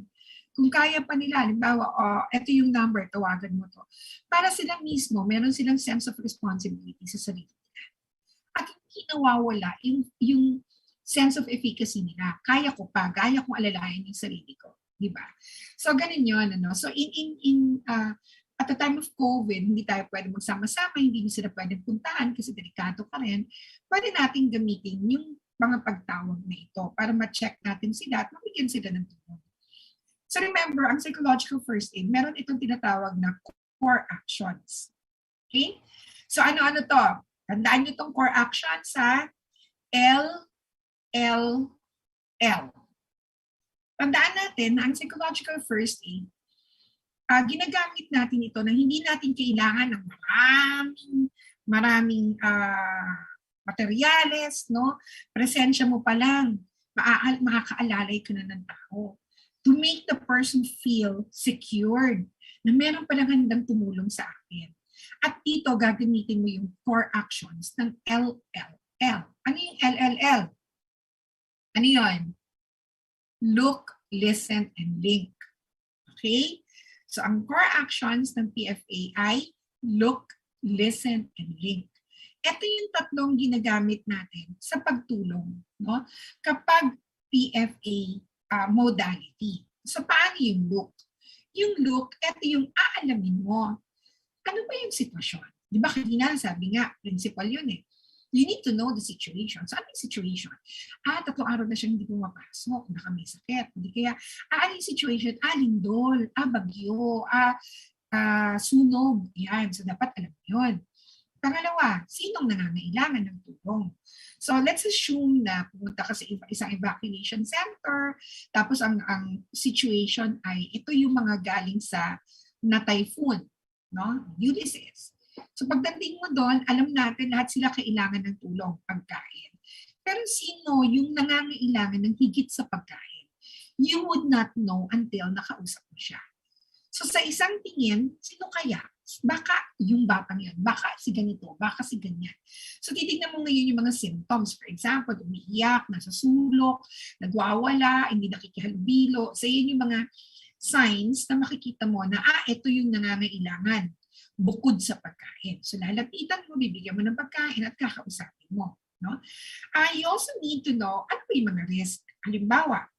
Kung kaya pa nila, halimbawa, ito yung number, tawagan mo to. Para sila mismo, meron silang sense of responsibility sa sarili nila. At hindi nawawala yung sense of efficacy nila. Kaya ko pa, kaya kong alalayan yung sarili ko. Diba? So, ganun yun. So, at the time of COVID, hindi tayo pwede magsama-sama, hindi sila pwede puntahan kasi delikado pa rin. Pwede natin gamitin yung mga pagtawag na ito para ma-check natin sila at mabigyan sila ng tulong. So, remember, ang psychological first aid, meron itong tinatawag na core actions. Okay? So, ano-ano to? Tandaan nyo itong core actions sa L. Tandaan natin na ang psychological first aid, ginagamit natin ito na hindi natin kailangan ng maraming materyales, no? Presensya mo pa lang, makakaalalay ka na ng tao. To make the person feel secured, na meron palang handang tumulong sa akin. At dito, gagamitin mo yung core actions ng LLL. Ano yung LLL? Ano yun? Look, listen, and link. Okay? So, ang core actions ng PFA ay look, listen, and link. Ito yung tatlong ginagamit natin sa pagtulong, no? Kapag PFA modality. So, paano yung look? Yung look, ito yung aalamin mo. Ano ba yung sitwasyon? Di ba kanina, sabi nga, principal yun eh. You need to know the situation. So, ano yung situation? 3 araw na siya hindi pumapasok, baka may sakit. Hindi kaya, ano yung situation? Lindol, bagyo, sunog. Yan. So, dapat alam yun. Pangalawa, sinong nangangailangan ng tulong? So, let's assume na pumunta ka sa isang evacuation center, tapos ang situation ay ito yung mga galing sa na typhoon, no? Ulysses. So, pagdating mo doon, alam natin lahat sila kailangan ng tulong, pagkain. Pero sino yung nangangailangan ng higit sa pagkain? You would not know until nakausap mo siya. So, sa isang tingin, sino kaya? Baka yung batang yan, baka si ganito, baka si ganyan. So titignan mo ngayon yung mga symptoms. For example, umiiyak, nasa sulok, nagwawala, hindi nakikihalubilo. So yun yung mga signs na makikita mo na ito yung nangangailangan bukod sa pagkain. So lalapitan mo, bibigyan mo ng pagkain at kakausapin mo. No? You also need to know ano ba yung mga risk. Halimbawa,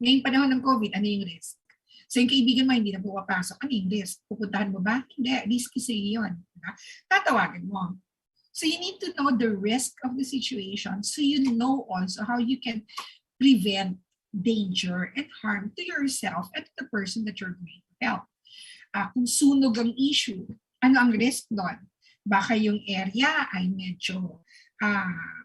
ngayong panahon ng COVID, ano yung risk? So yung kaibigan mo hindi na pumapasok, ano yung risk? Pupuntahan mo ba? Hindi, risky sa iyo yun. Tatawagan mo. So you need to know the risk of the situation so you know also how you can prevent danger and harm to yourself and to the person that you're going to help. Kung sunog ang issue, ano ang risk doon? Baka yung area ay medyo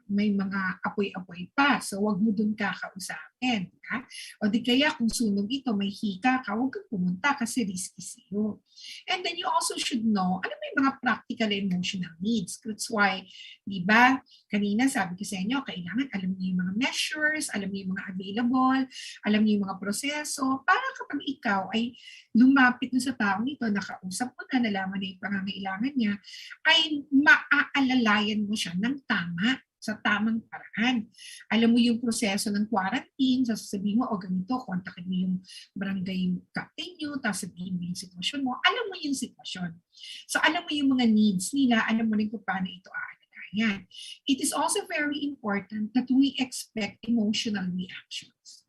may mga apoy-apoy pa. So, wag mo dun kakausapin. Ha? O di kaya kung sunog ito, may hika ka, wag kang pumunta kasi risky sa'yo. And then you also should know, ano may mga practical and emotional needs. That's why, di ba, kanina sabi ko sa inyo, kailangan alam niyo yung mga measures, alam niyo yung mga available, alam niyo yung mga proseso, para kapag ikaw ay lumapit na sa taong ito, nakausap mo na, nalaman na yung pangangailangan niya, ay maaalalayan mo siya ng tama, sa tamang paraan. Alam mo yung proseso ng quarantine, sasabihin mo, ganito, kontakin mo yung barangay captain nyo, tapos sabihin mo yung sitwasyon mo. Alam mo yung sitwasyon. So, alam mo yung mga needs nila, alam mo rin kung paano ito aalalayan. It is also very important that we expect emotional reactions.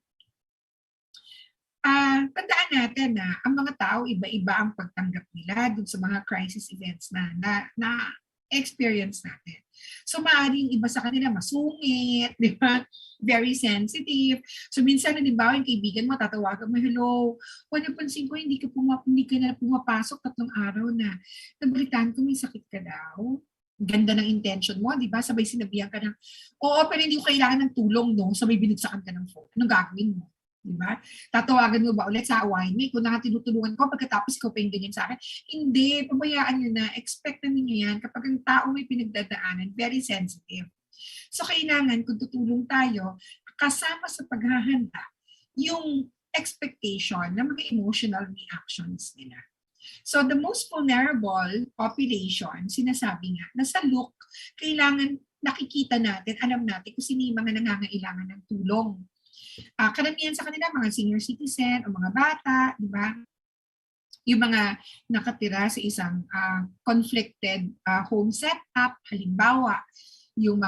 Tandaan natin na ang mga tao, iba-iba ang pagtanggap nila dun sa mga crisis events na experience natin. So, maaaring iba sa kanila masungit, di ba? Very sensitive. So, minsan, di ba, yung kaibigan mo, tatawagan mo, hello, napansin ko, hindi ka na pumapasok 3 araw na. Nabalitaan ko, may sakit ka daw. Ganda ng intention mo, di ba? Sabay sinabihan ka ng, oo, pero hindi ko kailangan ng tulong, no? Sabay binagsakan ka ng phone. Anong gagawin mo? Diba? Tatawagan mo ba ulit sa awayin mo? Kung tinutulungan ko, pagkatapos ikaw pa yung ganyan sa akin. Hindi, pabayaan nyo na. Expect na ninyo yan kapag ang tao may pinagdadaanan, very sensitive. So, kailangan kung tutulong tayo, kasama sa paghahanda, yung expectation ng mga emotional reactions nila. So, the most vulnerable population, sinasabi nga, na sa look, kailangan nakikita natin, alam natin kung sino yung mga nangangailangan ng tulong. Karamihan sa kanila, mga senior citizen o mga bata, di ba? Yung mga nakatira sa isang conflicted home setup, halimbawa, yung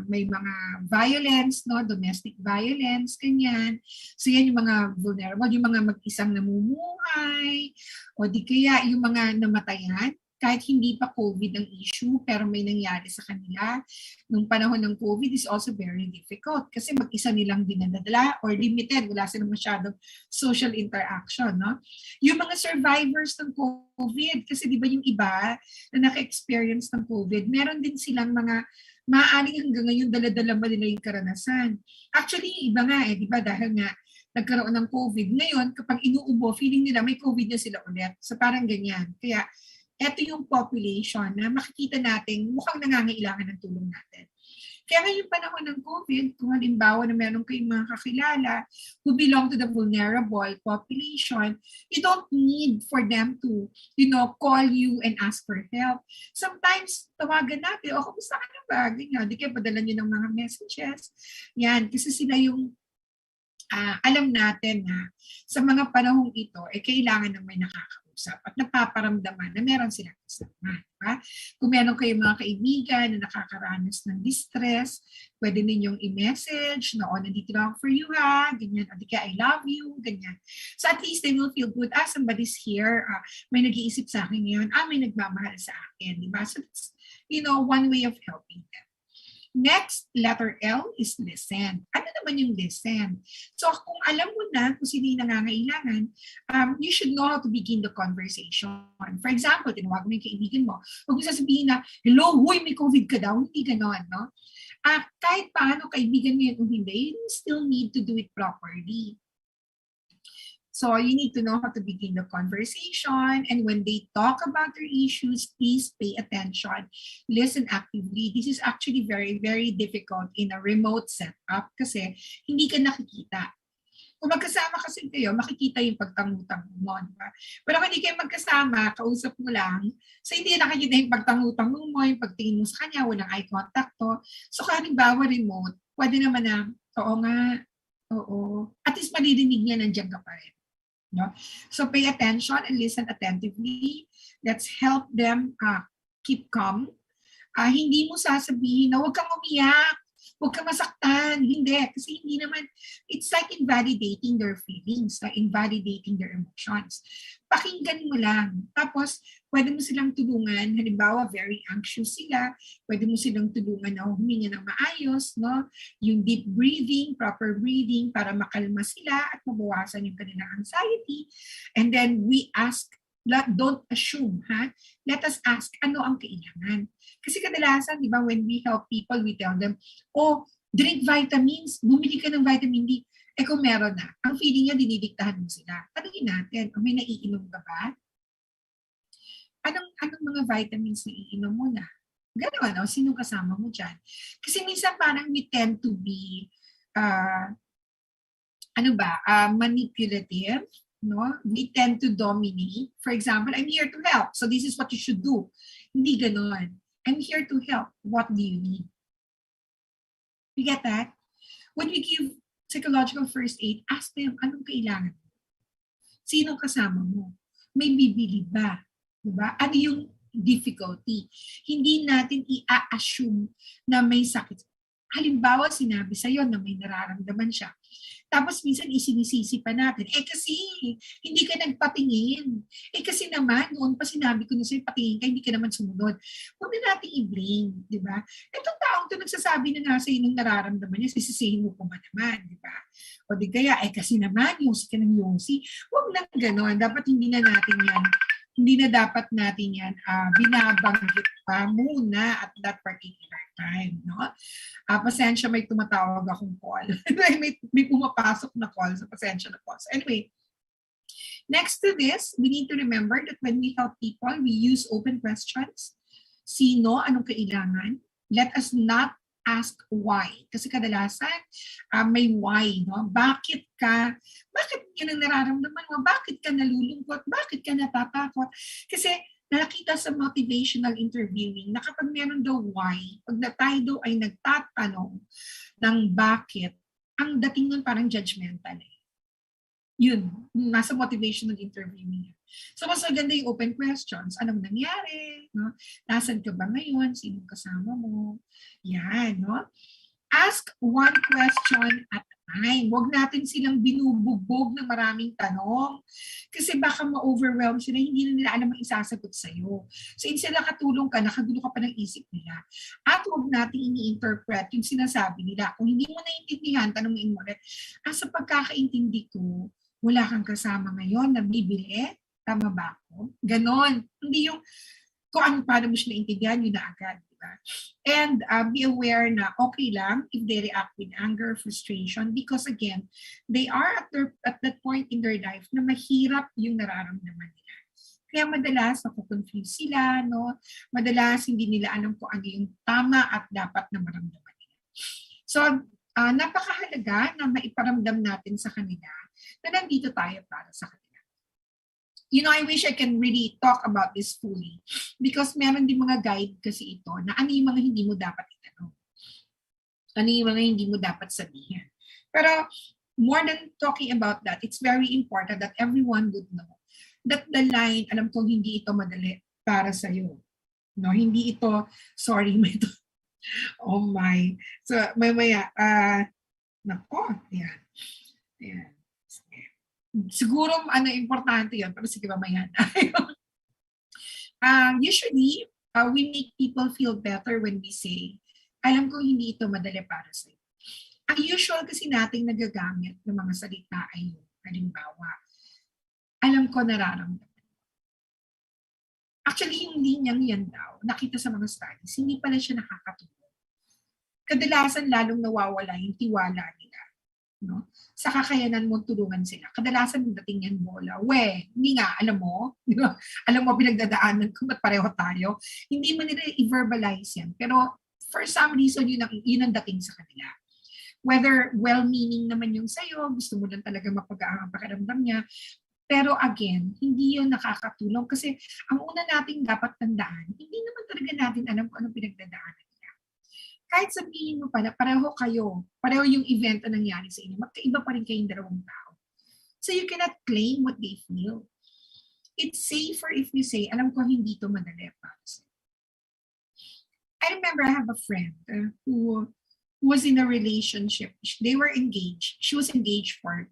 may mga violence, no, domestic violence, ganyan. So yan yung mga vulnerable, yung mga mag-isang namumuhay, o di kaya yung mga namatayan, kahit hindi pa COVID ang issue, pero may nangyari sa kanila nung panahon ng COVID is also very difficult kasi mag-isa nilang dinadala or limited, wala silang masyadong social interaction. No? Yung mga survivors ng COVID, kasi di ba yung iba na naka-experience ng COVID, meron din silang mga maaaring hanggang ngayon dala-dala ba nila yung karanasan. Actually, iba nga di ba, dahil nga nagkaroon ng COVID. Ngayon, kapag inuubo, feeling nila may COVID na sila ulit. So parang ganyan. Kaya, ito yung population na makikita natin mukhang nangangailangan ng tulong natin. Kaya ngayong panahon ng COVID, kung halimbawa na meron kayong mga kakilala who belong to the vulnerable population, you don't need for them to, call you and ask for help. Sometimes, tawagan natin, kumusta ka na ba? Ganyan, di kayo padala nyo ng mga messages. Yan, kasi sila yung alam natin na sa mga panahong ito, kailangan na may nakakausap at napaparamdaman na meron silang kasama. Diba? Kung meron kayong mga kaibigan na nakakaranas ng distress, pwede ninyong i-message na, nandito lang for you ha, ganyan, o di kaya I love you, ganyan. So at least they will feel good, somebody's here, may nag-iisip sa akin ngayon, may nagmamahal sa akin, diba? So it's, one way of helping them. Next, letter L is listen. Ano naman yung listen? So kung alam mo na kung sino yung nangangailangan, you should know how to begin the conversation. For example, tinawag mo yung kaibigan mo. Huwag mo sasabihin na, hello, huy, may COVID ka daw. Hindi ganon, no? Kahit paano kaibigan mo yun o hindi, you still need to do it properly. So you need to know how to begin the conversation, and when they talk about their issues, please pay attention, listen actively. This is actually very, very difficult in a remote setup kasi hindi ka nakikita. Kung magkasama kasi kayo, makikita yung pagtangutang mo, diba? Pero kung hindi kayo magkasama, kausap mo lang, so hindi nakikita yung pagtangutang mo, yung pagtingin mo sa kanya, walang eye contact to. So halimbawa remote, pwede naman na, oo nga, oo. At least maririnig niya, nandiyan ka pa rin. No? So pay attention and listen attentively. Let's help them keep calm. Hindi mo sasabihin na huwag kang umiyak, huwag kang masaktan. Hindi, kasi hindi naman, it's like invalidating their feelings, invalidating their emotions. Pakinggan mo lang. Tapos, pwede mo silang tulungan. Halimbawa, very anxious sila. Pwede mo silang tulungan na huminga ng maayos, no? Yung deep breathing, proper breathing para makalma sila at mabawasan yung kanilang anxiety. And then we ask, don't assume, ha? Let us ask, ano ang kailangan? Kasi kadalasan, di ba, when we help people, we tell them, drink vitamins, bumili ka ng vitamin D. Kung meron na, ang feeling niya, dinidiktahan mo sila. Tanungin natin, may naiinom ka ba? Anong mga vitamins na iinom mo na? Gano'n, sino kasama mo dyan? Kasi minsan parang we tend to be, manipulative, no? We tend to dominate. For example, I'm here to help, so this is what you should do. Hindi gano'n. I'm here to help. What do you need? You get that? When we give psychological first aid, ask them, anong kailangan mo? Sino kasama mo? May bibili ba? Diba? Ano yung difficulty? Hindi natin i-assume na may sakit. Halimbawa, sinabi sa'yo na may nararamdaman siya. Tapos minsan isinisisi pa natin, kasi hindi ka nagpatingin. Kasi naman, noon pa sinabi ko na sa'yo, patingin ka, hindi ka naman sumunod. Huwag na natin i-blame, di ba? Itong taong to nagsasabi na nga sa'yo ng nararamdaman niya, sisisihin mo pa ba naman, di ba? O di kaya, kasi naman, yosi ka ng yosi. Huwag na gano'n. Dapat hindi na dapat natin yan binabanggit pa muna at that particular time, no? Pasensya, may tumatawag akong call. may pumapasok na call, so pasensya na po. So anyway, next to this, we need to remember that when we help people, we use open questions. Sino, anong kailangan? Let us not ask why. Kasi kadalasan, may why, no? Bakit yun ang nararamdaman mo? Bakit ka nalulungkot? Bakit ka natatakot? Kasi nakita sa motivational interviewing na kapag meron daw why, pag tayo daw ay nagtatanong ng bakit, ang dating nun parang judgmental. Yun, nasa motivational interviewing. So mas maganda yung open questions. Anong nangyari? No? Nasaan ka ba ngayon? Sino kasama mo? Yan, no? Ask one question at a time. Huwag natin silang binubugbog ng maraming tanong. Kasi baka ma-overwhelm sila, hindi na nila alam ang isasagot sa'yo. So instead na katulong ka, nakagulo ka pa ng isip nila. At huwag natin ini-interpret yung sinasabi nila. Kung hindi mo naiintindihan, tanongin mo ulit, sa pagkakaintindi ko, wala kang kasama ngayon na bibili? Tama ba ako? Ganon. Hindi yung kung paano mo siya naintindihan, yun na agad. Diba? And be aware na okay lang if they react with anger, frustration, because again, they are at that point in their life na mahirap yung nararamdaman nila. Kaya madalas nakukonfuse sila, no? Madalas hindi nila alam kung ano yung tama at dapat na maramdaman nila. So, napakahalaga na maiparamdam natin sa kanila na nandito tayo para sa kanila. You know, I wish I can really talk about this fully because meron din mga guide kasi ito na ano yung mga hindi mo dapat itanong. Ano yung mga hindi mo dapat sabihin. Pero more than talking about that, it's very important that everyone would know that the line, alam kong hindi ito madali para sa'yo. No, hindi ito, sorry, may ito. Oh my. So, maya, nako, ayan. Ayan. Siguro, importante yun, pero sige, mamaya na. Usually, we make people feel better when we say, alam ko hindi ito madali para sa'yo. Ang usual kasi nating nagagamit ng mga salita ay, halimbawa, alam ko nararamdaman. Actually, yung linyang yan daw, nakita sa mga studies, hindi pala siya nakakatulong. Kadalasan lalong nawawala yung tiwala nila, no? Sa kakayanan mo tulungan sila. Kadalasan dating yan bola. Hindi nga, alam mo, di ba? Alam mo pinagdadaanan ko, ba't pareho tayo? Hindi mo nila i-verbalize yan. Pero for some reason, yun ang dating sa kanila. Whether well-meaning naman yung sa'yo, gusto mo lang talaga mapagaan ang pakiramdam niya. Pero again, hindi yun nakakatulong kasi ang una nating dapat tandaan, hindi naman talaga natin alam kung anong pinagdadaanan. Kahit sabihin mo pala, pareho yung event na nangyari sa inyo, magkaiba pa rin kayong dalawang tao. So you cannot claim what they feel. It's safer if you say, alam ko hindi ito madali para sa. I remember I have a friend who was in a relationship. They were engaged. She was engaged for,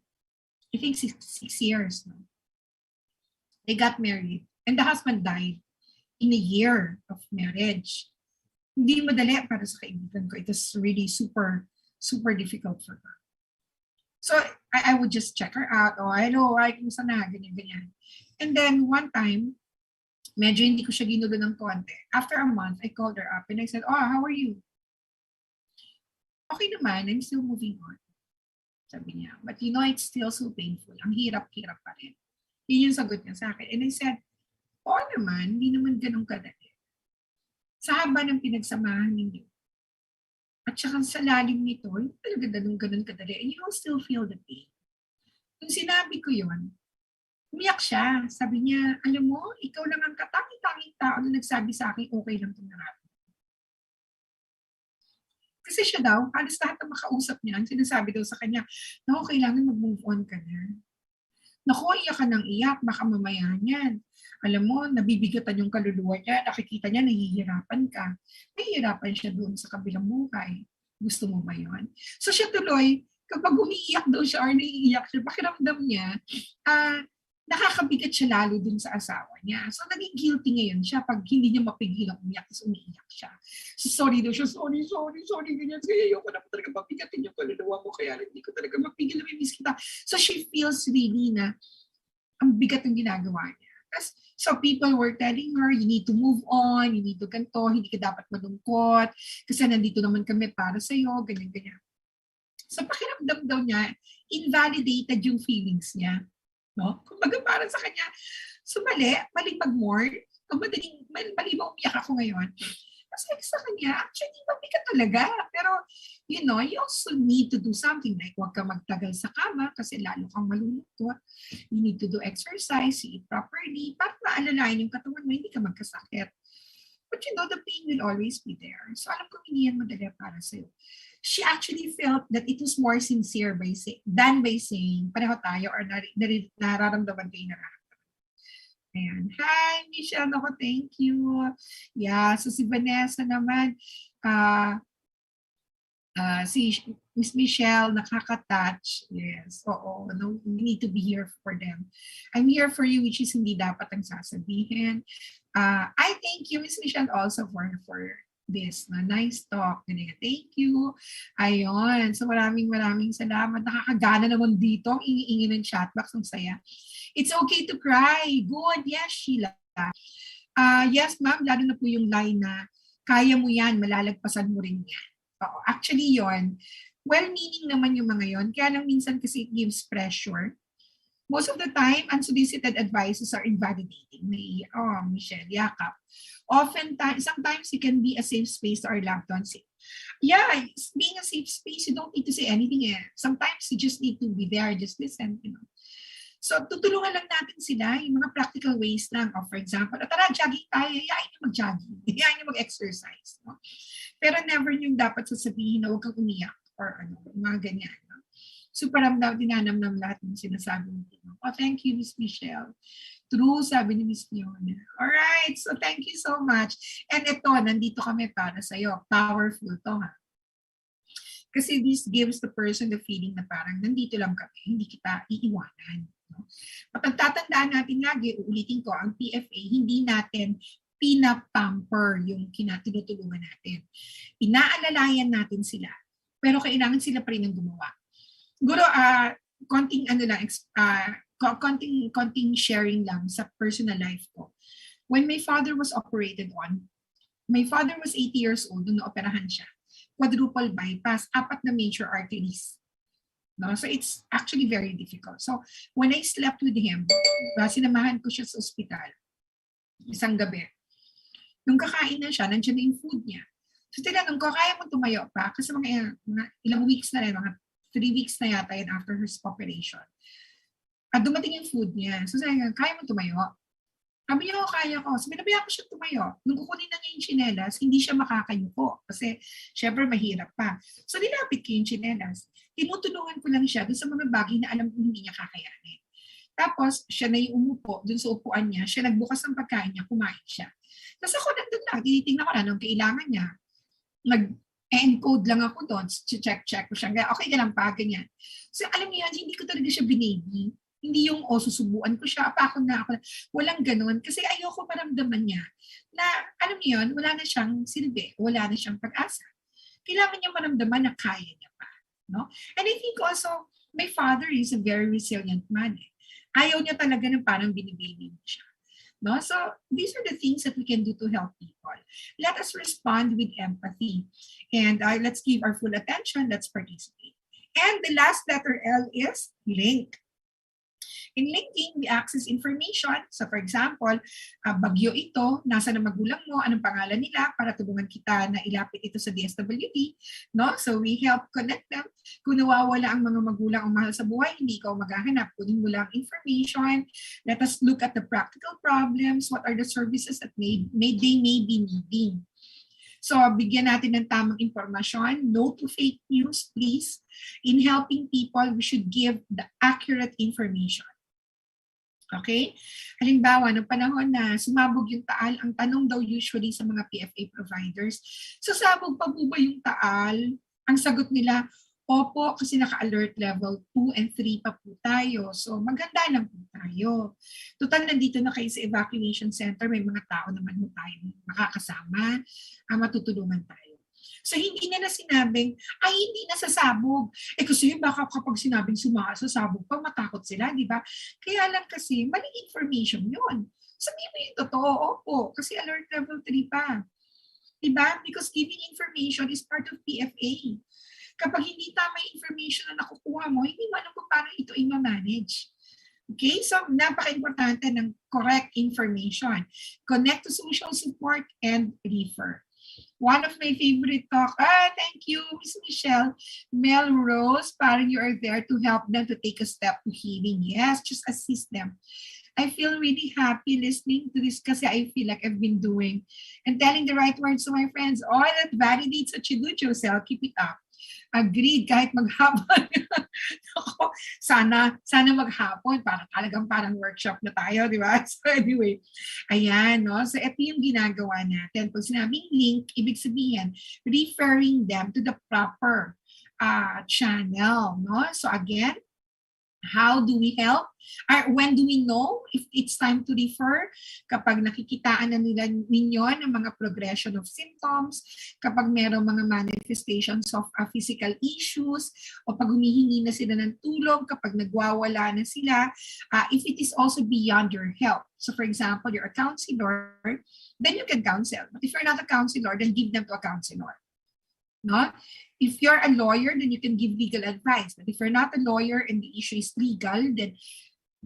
I think, 6 years. No? They got married. And the husband died in a year of marriage. Hindi madali para sa kaibigan ko. It was really super, super difficult for her. So I would just check her out. Oh, hello, kumusta na? Ganyan. And then one time, medyo hindi ko siya ginulo ng konti. After a month, I called her up and I said, oh, how are you? Okay naman, I'm still moving on. Sabi niya, but you know, it's still so painful. Ang hirap-hirap pa rin. Yun yung sagot niya sa akin. And I said, oo naman, hindi naman ganun kadali. Sa haba ng pinagsamahan ninyo. At saka sa lalim nito, yung talaga ganun kadali. And you will still feel the pain. Nung sinabi ko yun, umiyak siya. Sabi niya, alam mo, ikaw lang ang katangi-tanging tao na nagsabi sa akin, okay lang itong nararamdaman. Kasi siya daw, halos lahat ng makausap niya, ang sinasabi daw sa kanya, naku, kailangan mag-move on ka na. Naku, iyak ka ng iyak, baka mamaya niyan. Alam mo, nabibigatan yung kaluluwa niya, nakikita niya, nahihirapan ka. Nahihirapan siya doon sa kabilang buhay. Gusto mo ba yun? So siya tuloy, kapag umiiyak daw siya or naiiyak siya, pakiramdam niya, nakakabigat siya lalo dun sa asawa niya. So naging guilty ngayon siya pag hindi niya mapigilang umiyak, tapos umiiyak siya. So sorry daw siya, sorry, ganyan. Kaya ayoko na talaga mapigatin yung kaluluwa mo, kaya hindi ko talaga mapigil na miss kita. So she feels really na ang bigat ng ginagawa niya. So people were telling her, you need to move on, you need to ganito, hindi ka dapat malungkot, kasi nandito naman kami para sa'yo, ganyan. So pakiramdam daw niya, invalidated yung feelings niya. No? Kumbaga para sa kanya, so mali mag-mourn, mali ba umiyak ako ngayon? Kasi sa kanya, actually, mabigat talaga. Pero, you know, you also need to do something like huwag ka magtagal sa kama kasi lalo kang malulungkot. You need to do exercise, eat properly, para maalalayan yung katawan mo, hindi ka magkasakit. But you know, the pain will always be there. So alam ko, hindi yan madali para sa'yo. She actually felt that it was more sincere than by saying, pareho tayo or nararamdaman kayo nararamdaman. Ayan. Hi, Michelle. Ako, thank you. Yeah, so si Vanessa naman, si Miss Michelle, nakaka-touch. Yes, oo. No, we need to be here for them. I'm here for you, which is hindi dapat ang sasabihin. I thank you, Miss Michelle, also for this. Nice talk. Thank you. Ayun. So maraming salamat. Nakakagana naman dito. Ang ingi-ingi ng chatbox. Ang saya. It's okay to cry. Good. Yes, Sheila. Yes, ma'am. Lalo na po yung line na kaya mo yan, malalagpasan mo rin yan. Actually, yon well-meaning naman yung mga yon. Kaya lang minsan kasi it gives pressure Most of the time, unsolicited advices are invalidating. Michelle, yakap. Sometimes it can be a safe space to our loved ones. Yeah, being a safe space, you don't need to say anything. Sometimes you just need to be there, just listen, So, tutulungan lang natin sila, yung mga practical ways lang. For example, tara, jogging tayo, yain nyo mag-jogging, yain nyo mag-exercise. No? Pero never yung dapat sasabihin na huwag kang umiyak or mga ganyan. No? So, parang dinanamnam lahat ng sinasabi mo. Oh, thank you, Miss Michelle. True, sabi ni Miss Fiona. Alright, so thank you so much. And ito, nandito kami para sa'yo. Powerful to, ha? Kasi this gives the person the feeling na parang nandito lang kami, hindi kita iiwanan. No? Tatandaan natin lagi, uulitin ko, ang PFA, hindi natin pinapamper yung tinutulungan natin. Inaalalayan natin sila, pero kailangan sila pa rin ang gumawa. Siguro, konting sharing lang sa personal life ko. When my father was operated on, my father was 80 years old nung naoperahan siya. Quadruple bypass, 4 na major arteries. No? So it's actually very difficult. So when I slept with him, sinamahan ko siya sa ospital isang gabi. Nung kakain na siya, nandiyan na yung food niya. So tinanong ko, kaya mo tumayo pa? Kasi mga ilang weeks na rin, mga 3 weeks na yata yun after his operation. At dumating yung food niya. So sabi niya, kaya mo tumayo? Sabi niya, kaya ko. So binabayaan ko siya tumayo. Nung kukunin na niya yung tsinelas, hindi siya makakayuko. Kasi syempre mahirap pa. So nilapit ko yung tsinelas. Tinutulungan ko lang siya dun sa mga bagay na alam ko hindi niya kakayanin. Tapos siya na yung umupo dun sa upuan niya. Siya nagbukas ng pagkain niya, kumain siya. Tapos ako nandun lang, tinitingnan ko na anong kailangan niya. Nag-encode lang ako doon. Check ko siya. Okay ka lang pa, ganyan. So alam niyo yan, hindi ko talaga siya binaby. Hindi yung, susubuan ko siya, ako na. Walang ganun. Kasi ayoko maramdaman niya na, alam niyo yun, wala na siyang silbi, wala na siyang pag-asa. Kailangan niya maramdaman na kaya niya pa. No? And I think also, my father is a very resilient man. Ayaw niya talaga na parang binibaby mo siya. No? So, these are the things that we can do to help people. Let us respond with empathy. And let's give our full attention. Let's participate. And the last letter L is link. In linking, we access information. So for example, bagyo ito, nasa na magulang mo, anong pangalan nila para tulungan kita na ilapit ito sa DSWD. No? So we help connect them. Kung nawawala ang mga magulang o mahal sa buhay, hindi ikaw maghahanap. Kunin mo lang information. Let us look at the practical problems. What are the services that they may be needing? So bigyan natin ng tamang impormasyon. No to fake news, please. In helping people, we should give the accurate information. Okay? Halimbawa, noong panahon na sumabog yung taal, ang tanong daw usually sa mga PFA providers, sasabog pa po ba yung taal? Ang sagot nila, opo, kasi naka-alert level 2 and 3 pa po tayo. So maganda lang po tayo. Total, nandito na kayo sa evacuation center, may mga tao naman po tayo makakasama, matutulungan tayo. So hindi na sinabing, ay hindi na sasabog. Kasi baka kapag sinabing sasabog pa, matakot sila, di ba? Kaya lang kasi, mali information yun. Sabihin mo yung totoo, opo, kasi alert level 3 pa. Di ba? Because giving information is part of PFA. Kapag hindi tama yung information na nakukuha mo, hindi mo alam kung paano ito i-manage. Okay? So, napaka-importante ng correct information. Connect to social support and refer. One of my favorite talk, thank you, Miss Michelle. Melrose, parang you are there to help them to take a step to healing. Yes, just assist them. I feel really happy listening to this kasi I feel like I've been doing and telling the right words to my friends. All that validates what you do, Joselle. Keep it up. Agreed, kahit maghapon. sana maghapon, parang workshop na tayo, di ba? So anyway, ayan, no? So ito yung ginagawa natin. Pag sinabing link, ibig sabihin, referring them to the proper channel, no? So again, how do we help? When do we know if it's time to refer? Kapag nakikitaan na ninyo ng mga progression of symptoms, kapag merong mga manifestations of physical issues, o pag humihingi na sila ng tulong, kapag nagwawala na sila, if it is also beyond your help. So for example, you're a counselor, then you can counsel. But if you're not a counselor, then give them to a counselor. No? If you're a lawyer, then you can give legal advice. But if you're not a lawyer and the issue is legal, then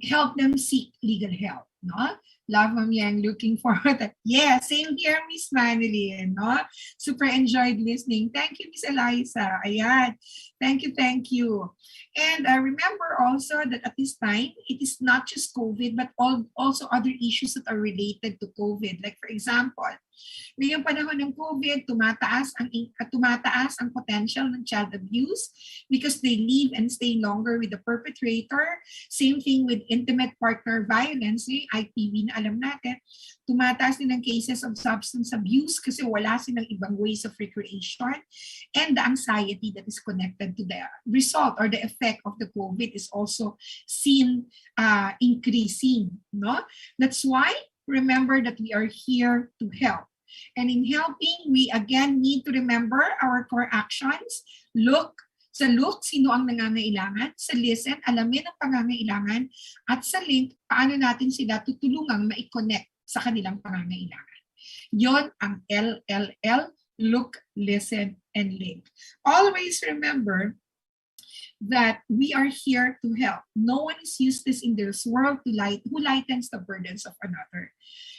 help them seek legal help, no? Love Ma'am Yeng, looking forward. Yeah, same here, Miss Manilyn, no? Super enjoyed listening. Thank you, Miss Eliza. Ayan. Thank you, thank you. And remember also that at this time, it is not just COVID, but also other issues that are related to COVID. Like for example, ngayong panahon ng COVID, tumataas ang potential ng child abuse because they live and stay longer with the perpetrator. Same thing with intimate partner violence, IPV na alam natin. Tumataas din ang cases of substance abuse kasi wala silang ibang ways of recreation. And the anxiety that is connected to the result or the effect of the COVID is also seen increasing. No? That's why remember that we are here to help. And in helping, we again need to remember our core actions. Look, sino ang nangangailangan. Sa listen, alamin ang pangangailangan. At sa link, paano natin sila tutulungang ma-connect sa kanilang pangangailangan. Yon ang LLL, look, listen, and link. Always remember that we are here to help. No one is useless in this world who lightens the burdens of another.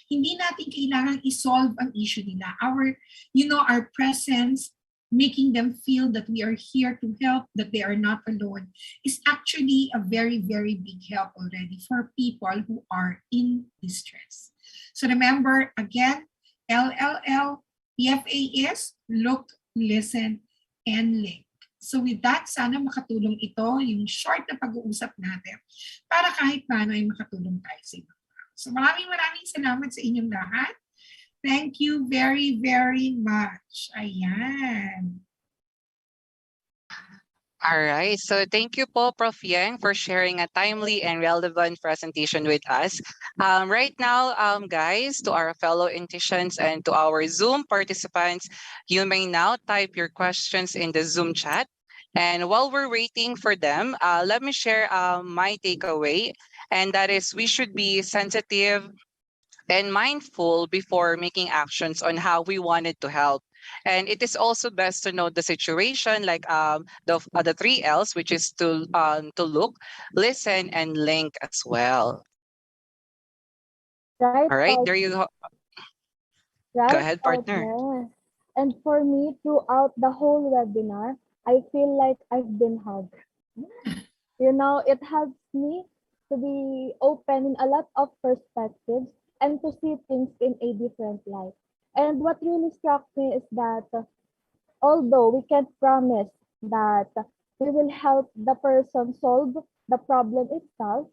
Hindi natin kailangan i-solve ang issue nila. Our presence, making them feel that we are here to help, that they are not alone, is actually a very, very big help already for people who are in distress. So remember, again, LLL, PFA is look, listen, and link. So with that, sana makatulong ito, yung short na pag-uusap natin, para kahit paano ay makatulong tayo sa inyo. So maraming salamat sa inyong lahat. Thank you very, very much. Ayan.
All right. So thank you po, Prof. Yeng, for sharing a timely and relevant presentation with us. Right now, guys, to our fellow intishans and to our Zoom participants, you may now type your questions in the Zoom chat. And while we're waiting for them, let me share my takeaway. And that is, we should be sensitive and mindful before making actions on how we wanted to help. And it is also best to know the situation, like the 3 Ls, which is to look, listen, and link as well.
Right,
All right, there you go.
right,
Go ahead, partner.
And for me, throughout the whole webinar, I feel like I've been hugged. It helps me to be open in a lot of perspectives and to see things in a different light. And what really struck me is that although we can't promise that we will help the person solve the problem itself,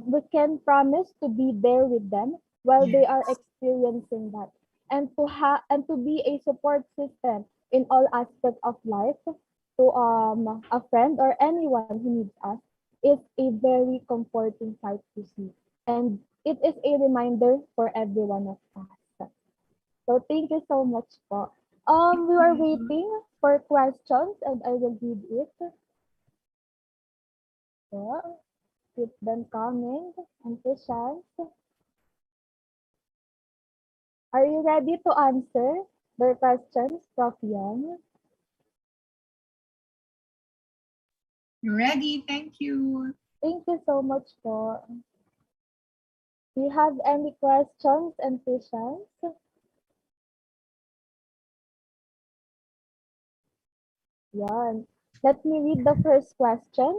we can promise to be there with them while they are experiencing that, and to be a support system in all aspects of life to a friend or anyone who needs us is a very comforting sight to see. And it is a reminder for every one of us. So thank you so much po. We are waiting for questions and I will read it. So, keep them coming and questions. Are you ready to answer their questions, Prof. Yeng?
Ready, thank you.
Thank you so much po. Do you have any questions and questions? Yan. Let me read the first question.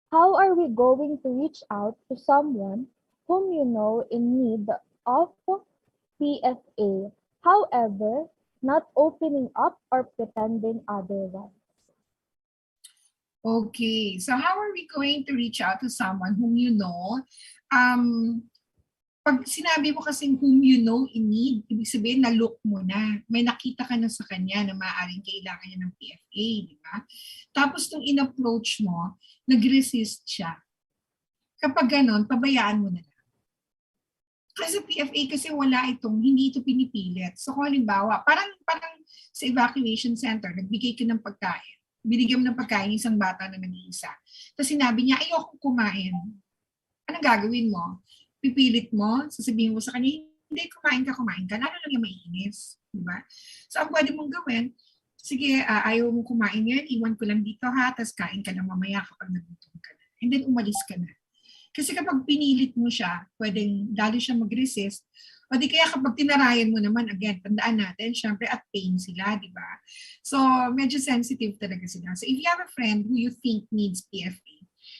How are we going to reach out to someone whom you know in need of PFA, however, not opening up or pretending otherwise?
Okay, so how are we going to reach out to someone whom you know? Pag sinabi mo kasing whom you know in need, ibig sabihin na-look mo na. May nakita ka na sa kanya na maaaring kailangan niya ng PFA, di ba? Tapos nung in-approach mo, nag-resist siya. Kapag ganon, pabayaan mo na lang. Kasi PFA kasi hindi ito pinipilit. So kung halimbawa, parang sa evacuation center, nagbigay ka ng pagkain. Binigyan mo ng pagkain isang bata na nag-iisa. Tapos sinabi niya, ayokong kumain. Anong gagawin mo? Pipilit mo, sasabihin mo sa kanya, hindi, kumain ka, lalo lang yung maiinis. Diba? So, ang pwede mong gawin, sige, ayaw mong kumain yan, iwan ko lang dito ha, tapos kain ka lang mamaya kapag nagutom ka na. And then, umalis ka na. Kasi kapag pinilit mo siya, pwedeng lalo siya mag-resist. O di kaya kapag tinarayan mo naman, again, tandaan natin, syempre at pain sila, di ba? So, medyo sensitive talaga sila. So, if you have a friend who you think needs PFA,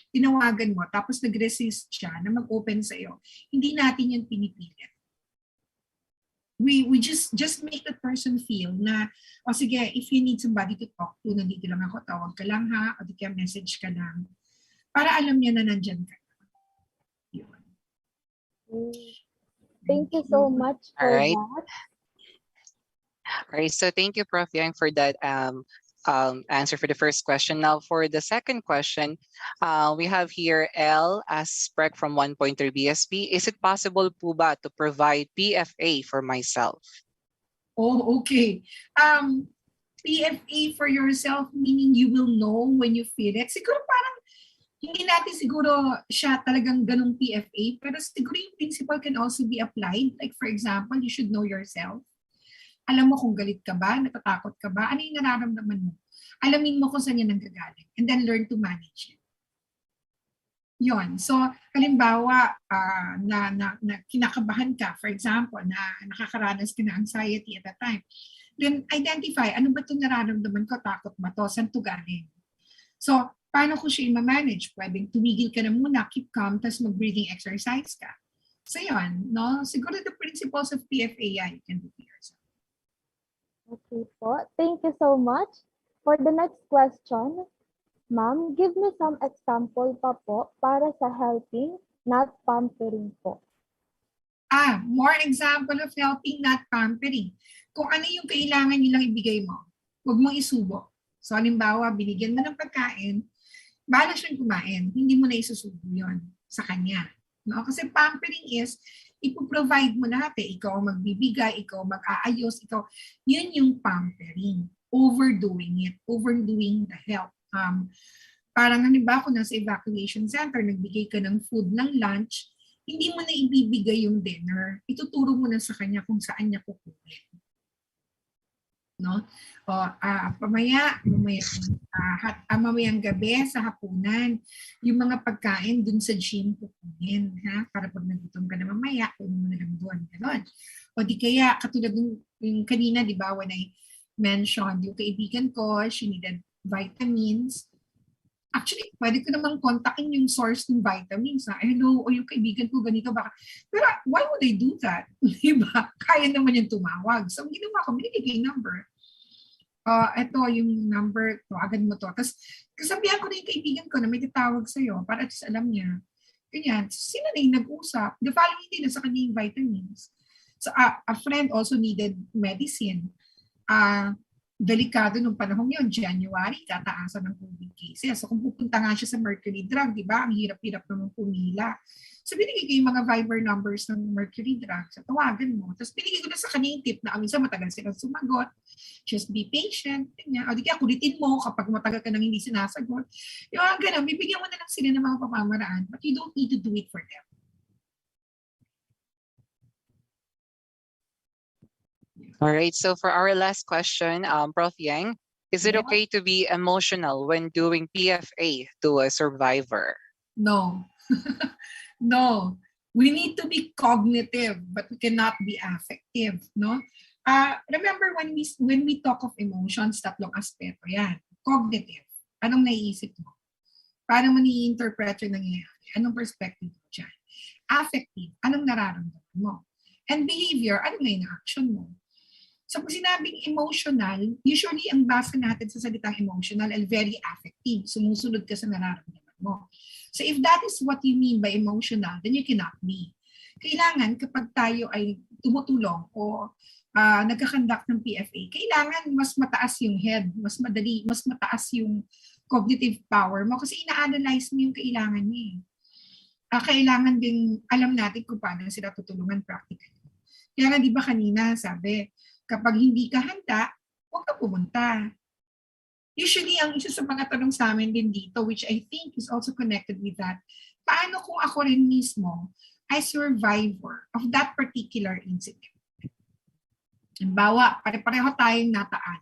tinawagan mo, tapos nag-resist siya na mag-open sa'yo, hindi natin yan pinipilit. We just make that person feel na, o sige, if you need somebody to talk to, nandito lang ako, tawag ka lang ha, o di kaya message ka lang. Para alam niya na nandyan ka. Yun.
Thank you so much for
Alright.
that.
All right, so thank you, Prof. Yeng, for that answer for the first question. Now, for the second question, we have here L as Prek from 1.3 BSP. Is it possible po ba to provide PFA for myself?
Oh, okay. PFA for yourself, meaning you will know when you feel it. Siguro parang hindi natin siguro siya talagang ganung PFA, pero siguro yung principle can also be applied. Like for example, you should know yourself. Alam mo kung galit ka ba, natatakot ka ba, ano yung nararamdaman mo. Alamin mo kung saan yan nanggagaling. And then learn to manage it. Yun. So, halimbawa, na kinakabahan ka, for example, na nakakaranas ka na anxiety at that time, then identify, ano ba itong nararamdaman ko, takot ba to, saan to galing. So, paano ko siya i-manage? Pwedeng tumigil ka na muna, keep calm, tapos mag-breathing exercise ka. So yun, no? Siguro the principles of PFA, you can do for yourself.
Okay po. Thank you so much. For the next question, ma'am, give me some example pa po para sa helping, not pampering po.
More example of helping, not pampering. Kung ano yung kailangan nilang ibigay mo, huwag mong isubo. So, halimbawa, binigyan mo ng pagkain, bahala siyang kumain. Hindi mo na isusubo yun sa kanya. No? Kasi pampering is, ipoprovide mo lahat eh. Ikaw magbibigay, ikaw mag-aayos, ikaw. Yun yung pampering. Overdoing it. Overdoing the help. Parang halimbawa kung nasa evacuation center, nagbigay ka ng food ng lunch, hindi mo na ibibigay yung dinner. Ituturo mo na sa kanya kung saan niya kukunin. No? O mamayang gabi sa hapunan, yung mga pagkain dun sa gym kukunin, ha? Para pag nagutom ka na mamaya, kunin mo na lang doon. Ganon. O di kaya, katulad yung kanina, di ba, when I mentioned, yung kaibigan ko, she needed vitamins. Actually, pwede ko namang kontakin yung source ng vitamins. Hello, o yung kaibigan ko, ganito baka. Pero why would I do that? Diba? Kaya naman yung tumawag. So, ginawa ko, binigay ko yung number. Ito yung number, tawagan mo to. Tapos, kasabihan ko na yung kaibigan ko na may tatawag sa'yo para at least alam niya. Ganyan. So, sila na yung nag-usap. The following day na sa kanya yung vitamins. So, a friend also needed medicine. Delikado nung panahon yun, January, tataasan ng COVID cases. So kung pupunta nga siya sa Mercury Drug, di ba, ang hirap-hirap naman pumila. So binigay ko yung mga Viber numbers ng Mercury Drug. So tawagan mo. Tapos binigay ko na sa kanya yung tip na minsan matagal silang sumagot. Just be patient. O di kaya kulitin mo kapag matagal ka nang hindi sinasagot. Yung ganun, bibigyan mo na lang sila ng mga pamamaraan, but you don't need to do it for them.
All right, so for our last question, Prof. Yeng, is it okay to be emotional when doing PFA to a survivor?
No. No. We need to be cognitive, but we cannot be affective, no? Remember when we talk of emotions, tatlong aspeto yan. Cognitive. Anong naiisip mo? Paano mo ni-interpret yung nangyayari? Anong perspective mo dyan? Affective. Anong nararamdaman mo? And behavior. Anong na yung action mo? So pag sinabing emotional, usually ang basa natin sa salitang emotional ay very affective. Sumusunod ka sa nararamdaman mo. So if that is what you mean by emotional, then you cannot be. Kailangan kapag tayo ay tumutulong o nagkakandak ng PFA, kailangan mas mataas yung head, mas madali, mas mataas yung cognitive power mo kasi ina-analyze mo yung kailangan niya. Kailangan din alam natin kung paano sila tutulungan practically. Kaya nga di ba kanina sabi, kapag hindi ka handa, huwag ka pumunta. Usually, ang isa sa mga tanong sa amin din dito, which I think is also connected with that, paano kung ako rin mismo ay survivor of that particular incident? Halimbawa, pare-pareho tayong nataan.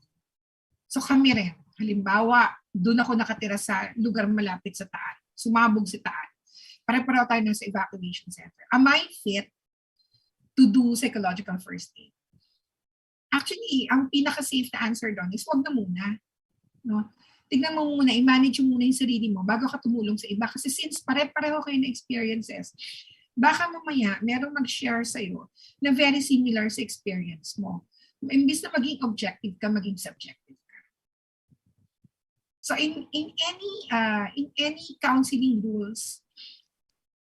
So kami rin, halimbawa, doon ako nakatira sa lugar malapit sa Taan. Sumabog si Taan. pare-pareho tayo na sa evacuation center. Am I fit to do psychological first aid? Actually, ang pinaka-safe na answer doon is wag na muna. No? Tignan mo muna, i-manage mo muna yung sarili mo bago ka tumulong sa iba. Kasi since pare-pareho kayo na experiences, baka mamaya merong mag-share sa'yo na very similar sa experience mo. Imbis na maging objective ka, maging subjective ka. So in any counseling rules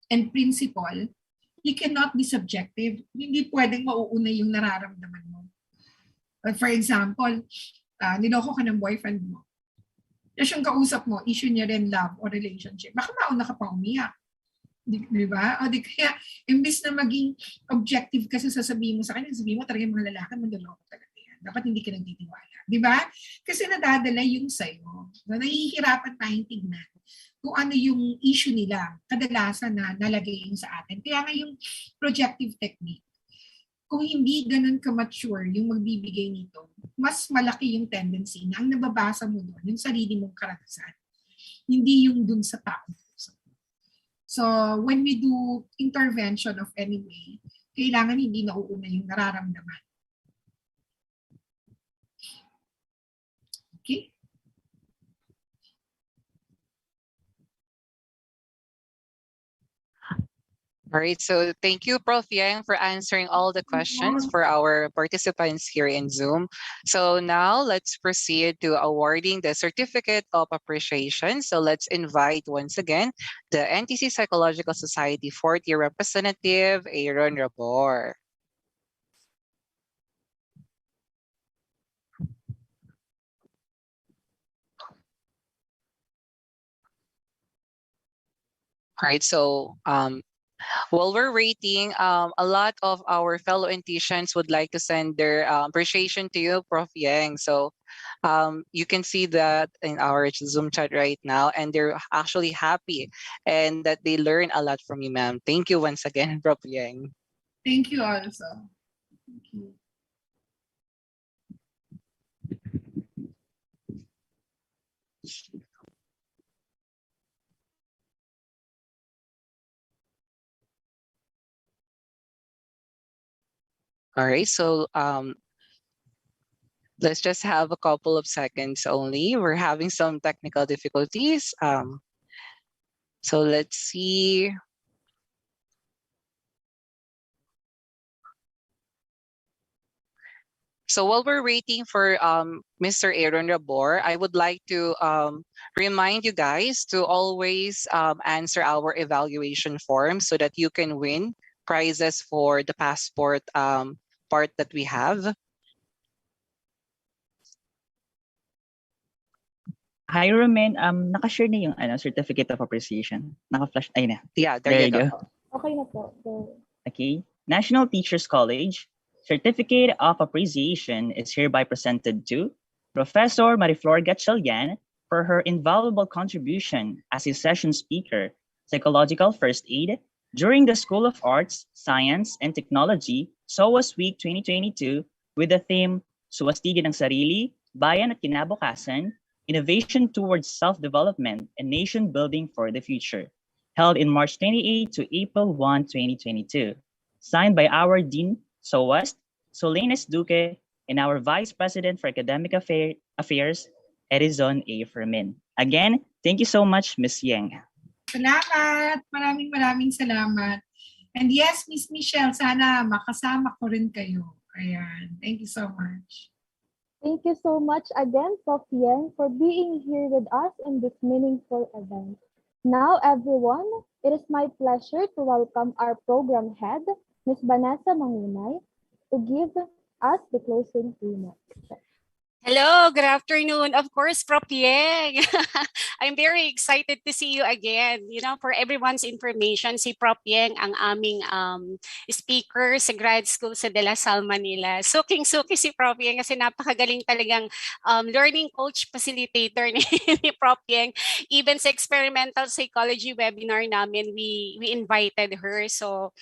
and principle, you cannot be subjective. Hindi pwedeng mauuna yung nararamdaman mo. For example, niloko ka ng boyfriend mo. Tapos yung kausap mo, issue niya rin love or relationship. Baka mauna ka pa umiyak. Di ba? O di kaya, imbis na maging objective kasi sasabihin mo sa kanya, sabihin mo talaga yung mga lalaki, mandaloko talaga yan. Dapat hindi ka nagtitiwala. Di ba? Kasi nadadala yung sa'yo. Nahihirapan tayong tignan kung ano yung issue nila, kadalasan na nalagay yung sa atin. Kaya nga yung projective technique, kung hindi ganun ka-mature yung magbibigay nito, mas malaki yung tendency na ang nababasa mo doon, yung sarili mong karanasan, hindi yung dun sa tao. So, when we do intervention of any way, kailangan hindi nauuna yung nararamdaman. Okay?
All right, so thank you, Prof. Yeng, for answering all the questions for our participants here in Zoom. So now let's proceed to awarding the Certificate of Appreciation. So let's invite once again the NTC Psychological Society 4th Year Representative, Aaron Rabor. All right, so while we're waiting, a lot of our fellow NTians would like to send their appreciation to you, Prof. Yeng. So you can see that in our Zoom chat right now, and they're actually happy and that they learn a lot from you, ma'am. Thank you once again, Prof. Yeng.
Thank you also. Thank you.
All right, so let's just have a couple of seconds only. We're having some technical difficulties. So let's see. So while we're waiting for Mr. Aaron Rabor, I would like to remind you guys to always answer our evaluation form so that you can win prizes for the passport part that we have.
Hi, Romain. Naka-share na yung Certificate of Appreciation. Naka-flash. Ay na.
Yeah, there you go.
Okay na po.
Okay. National Teachers College Certificate of Appreciation is hereby presented to Professor Mariflor Gatchalian for her invaluable contribution as a session speaker, Psychological First Aid, during the School of Arts, Science, and Technology SOAS Week 2022 with the theme SOASTigin ng Sarili, Bayan at Kinabukasan, Innovation Towards Self-Development and Nation Building for the Future, held in March 28 to April 1, 2022. Signed by our Dean, SOAST, Solenes Duque, and our Vice President for Academic Affairs, Edison A. Fermin. Again, thank you so much, Ms. Yeng.
Salamat. Maraming salamat. And yes, Miss Michelle, sana makasama ko rin kayo. Ayan. Thank you so much.
Thank you so much again, Prof. Yeng, for being here with us in this meaningful event. Now, everyone, it is my pleasure to welcome our program head, Ms. Vanessa Mangunay, to give us the closing remarks.
Hello, good afternoon. Of course, Prof. Yeng. I'm very excited to see you again. You know, for everyone's information, si Prof. Yeng ang aming speaker sa grad school sa De La Salle, Manila. Suking-suki si Prof. Yeng kasi napakagaling talagang learning coach facilitator ni Prof. Yeng. Even sa experimental psychology webinar namin, we invited her. So,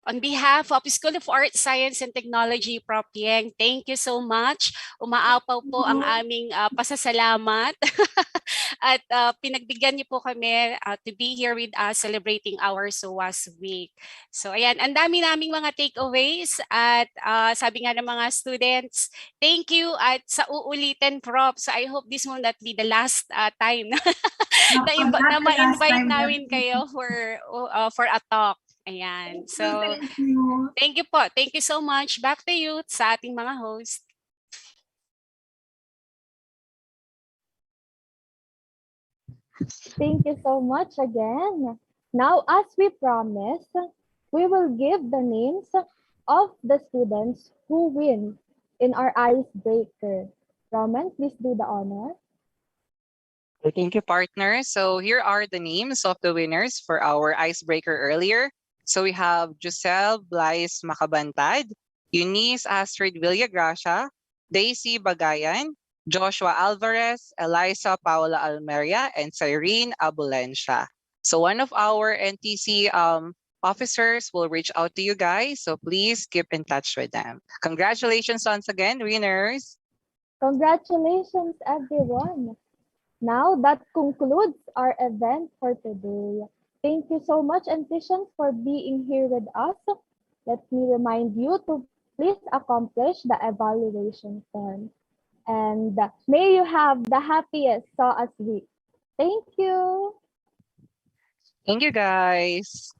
On behalf of School of Art, Science, and Technology, Prof. Yeng, thank you so much. Umaapaw po ang aming pasasalamat at pinagbigyan niyo po kami to be here with us celebrating our SOAS Week. So ayan, ang dami naming mga takeaways at sabi nga ng mga students, thank you at sa uulitin, Prof. So I hope this will not be the last time na ma-invite namin kayo for a talk. Ayan. So, thank you po. Thank you so much. Back to you sa ating mga host.
Thank you so much again. Now, as we promised, we will give the names of the students who win in our icebreaker. Roman, please do the honor.
Thank you, partner. So here are the names of the winners for our icebreaker earlier. So we have Giselle Blaise Macabantad, Eunice Astrid Villagracia, Daisy Bagayan, Joshua Alvarez, Eliza Paula Almeria, and Cyrene Abulencia. So one of our NTC officers will reach out to you guys. So please keep in touch with them. Congratulations once again, winners.
Congratulations, everyone. Now that concludes our event for today. Thank you so much, Antitions, for being here with us. Let me remind you to please accomplish the evaluation form. And may you have the happiest SOAS week. Thank you.
Thank you, guys.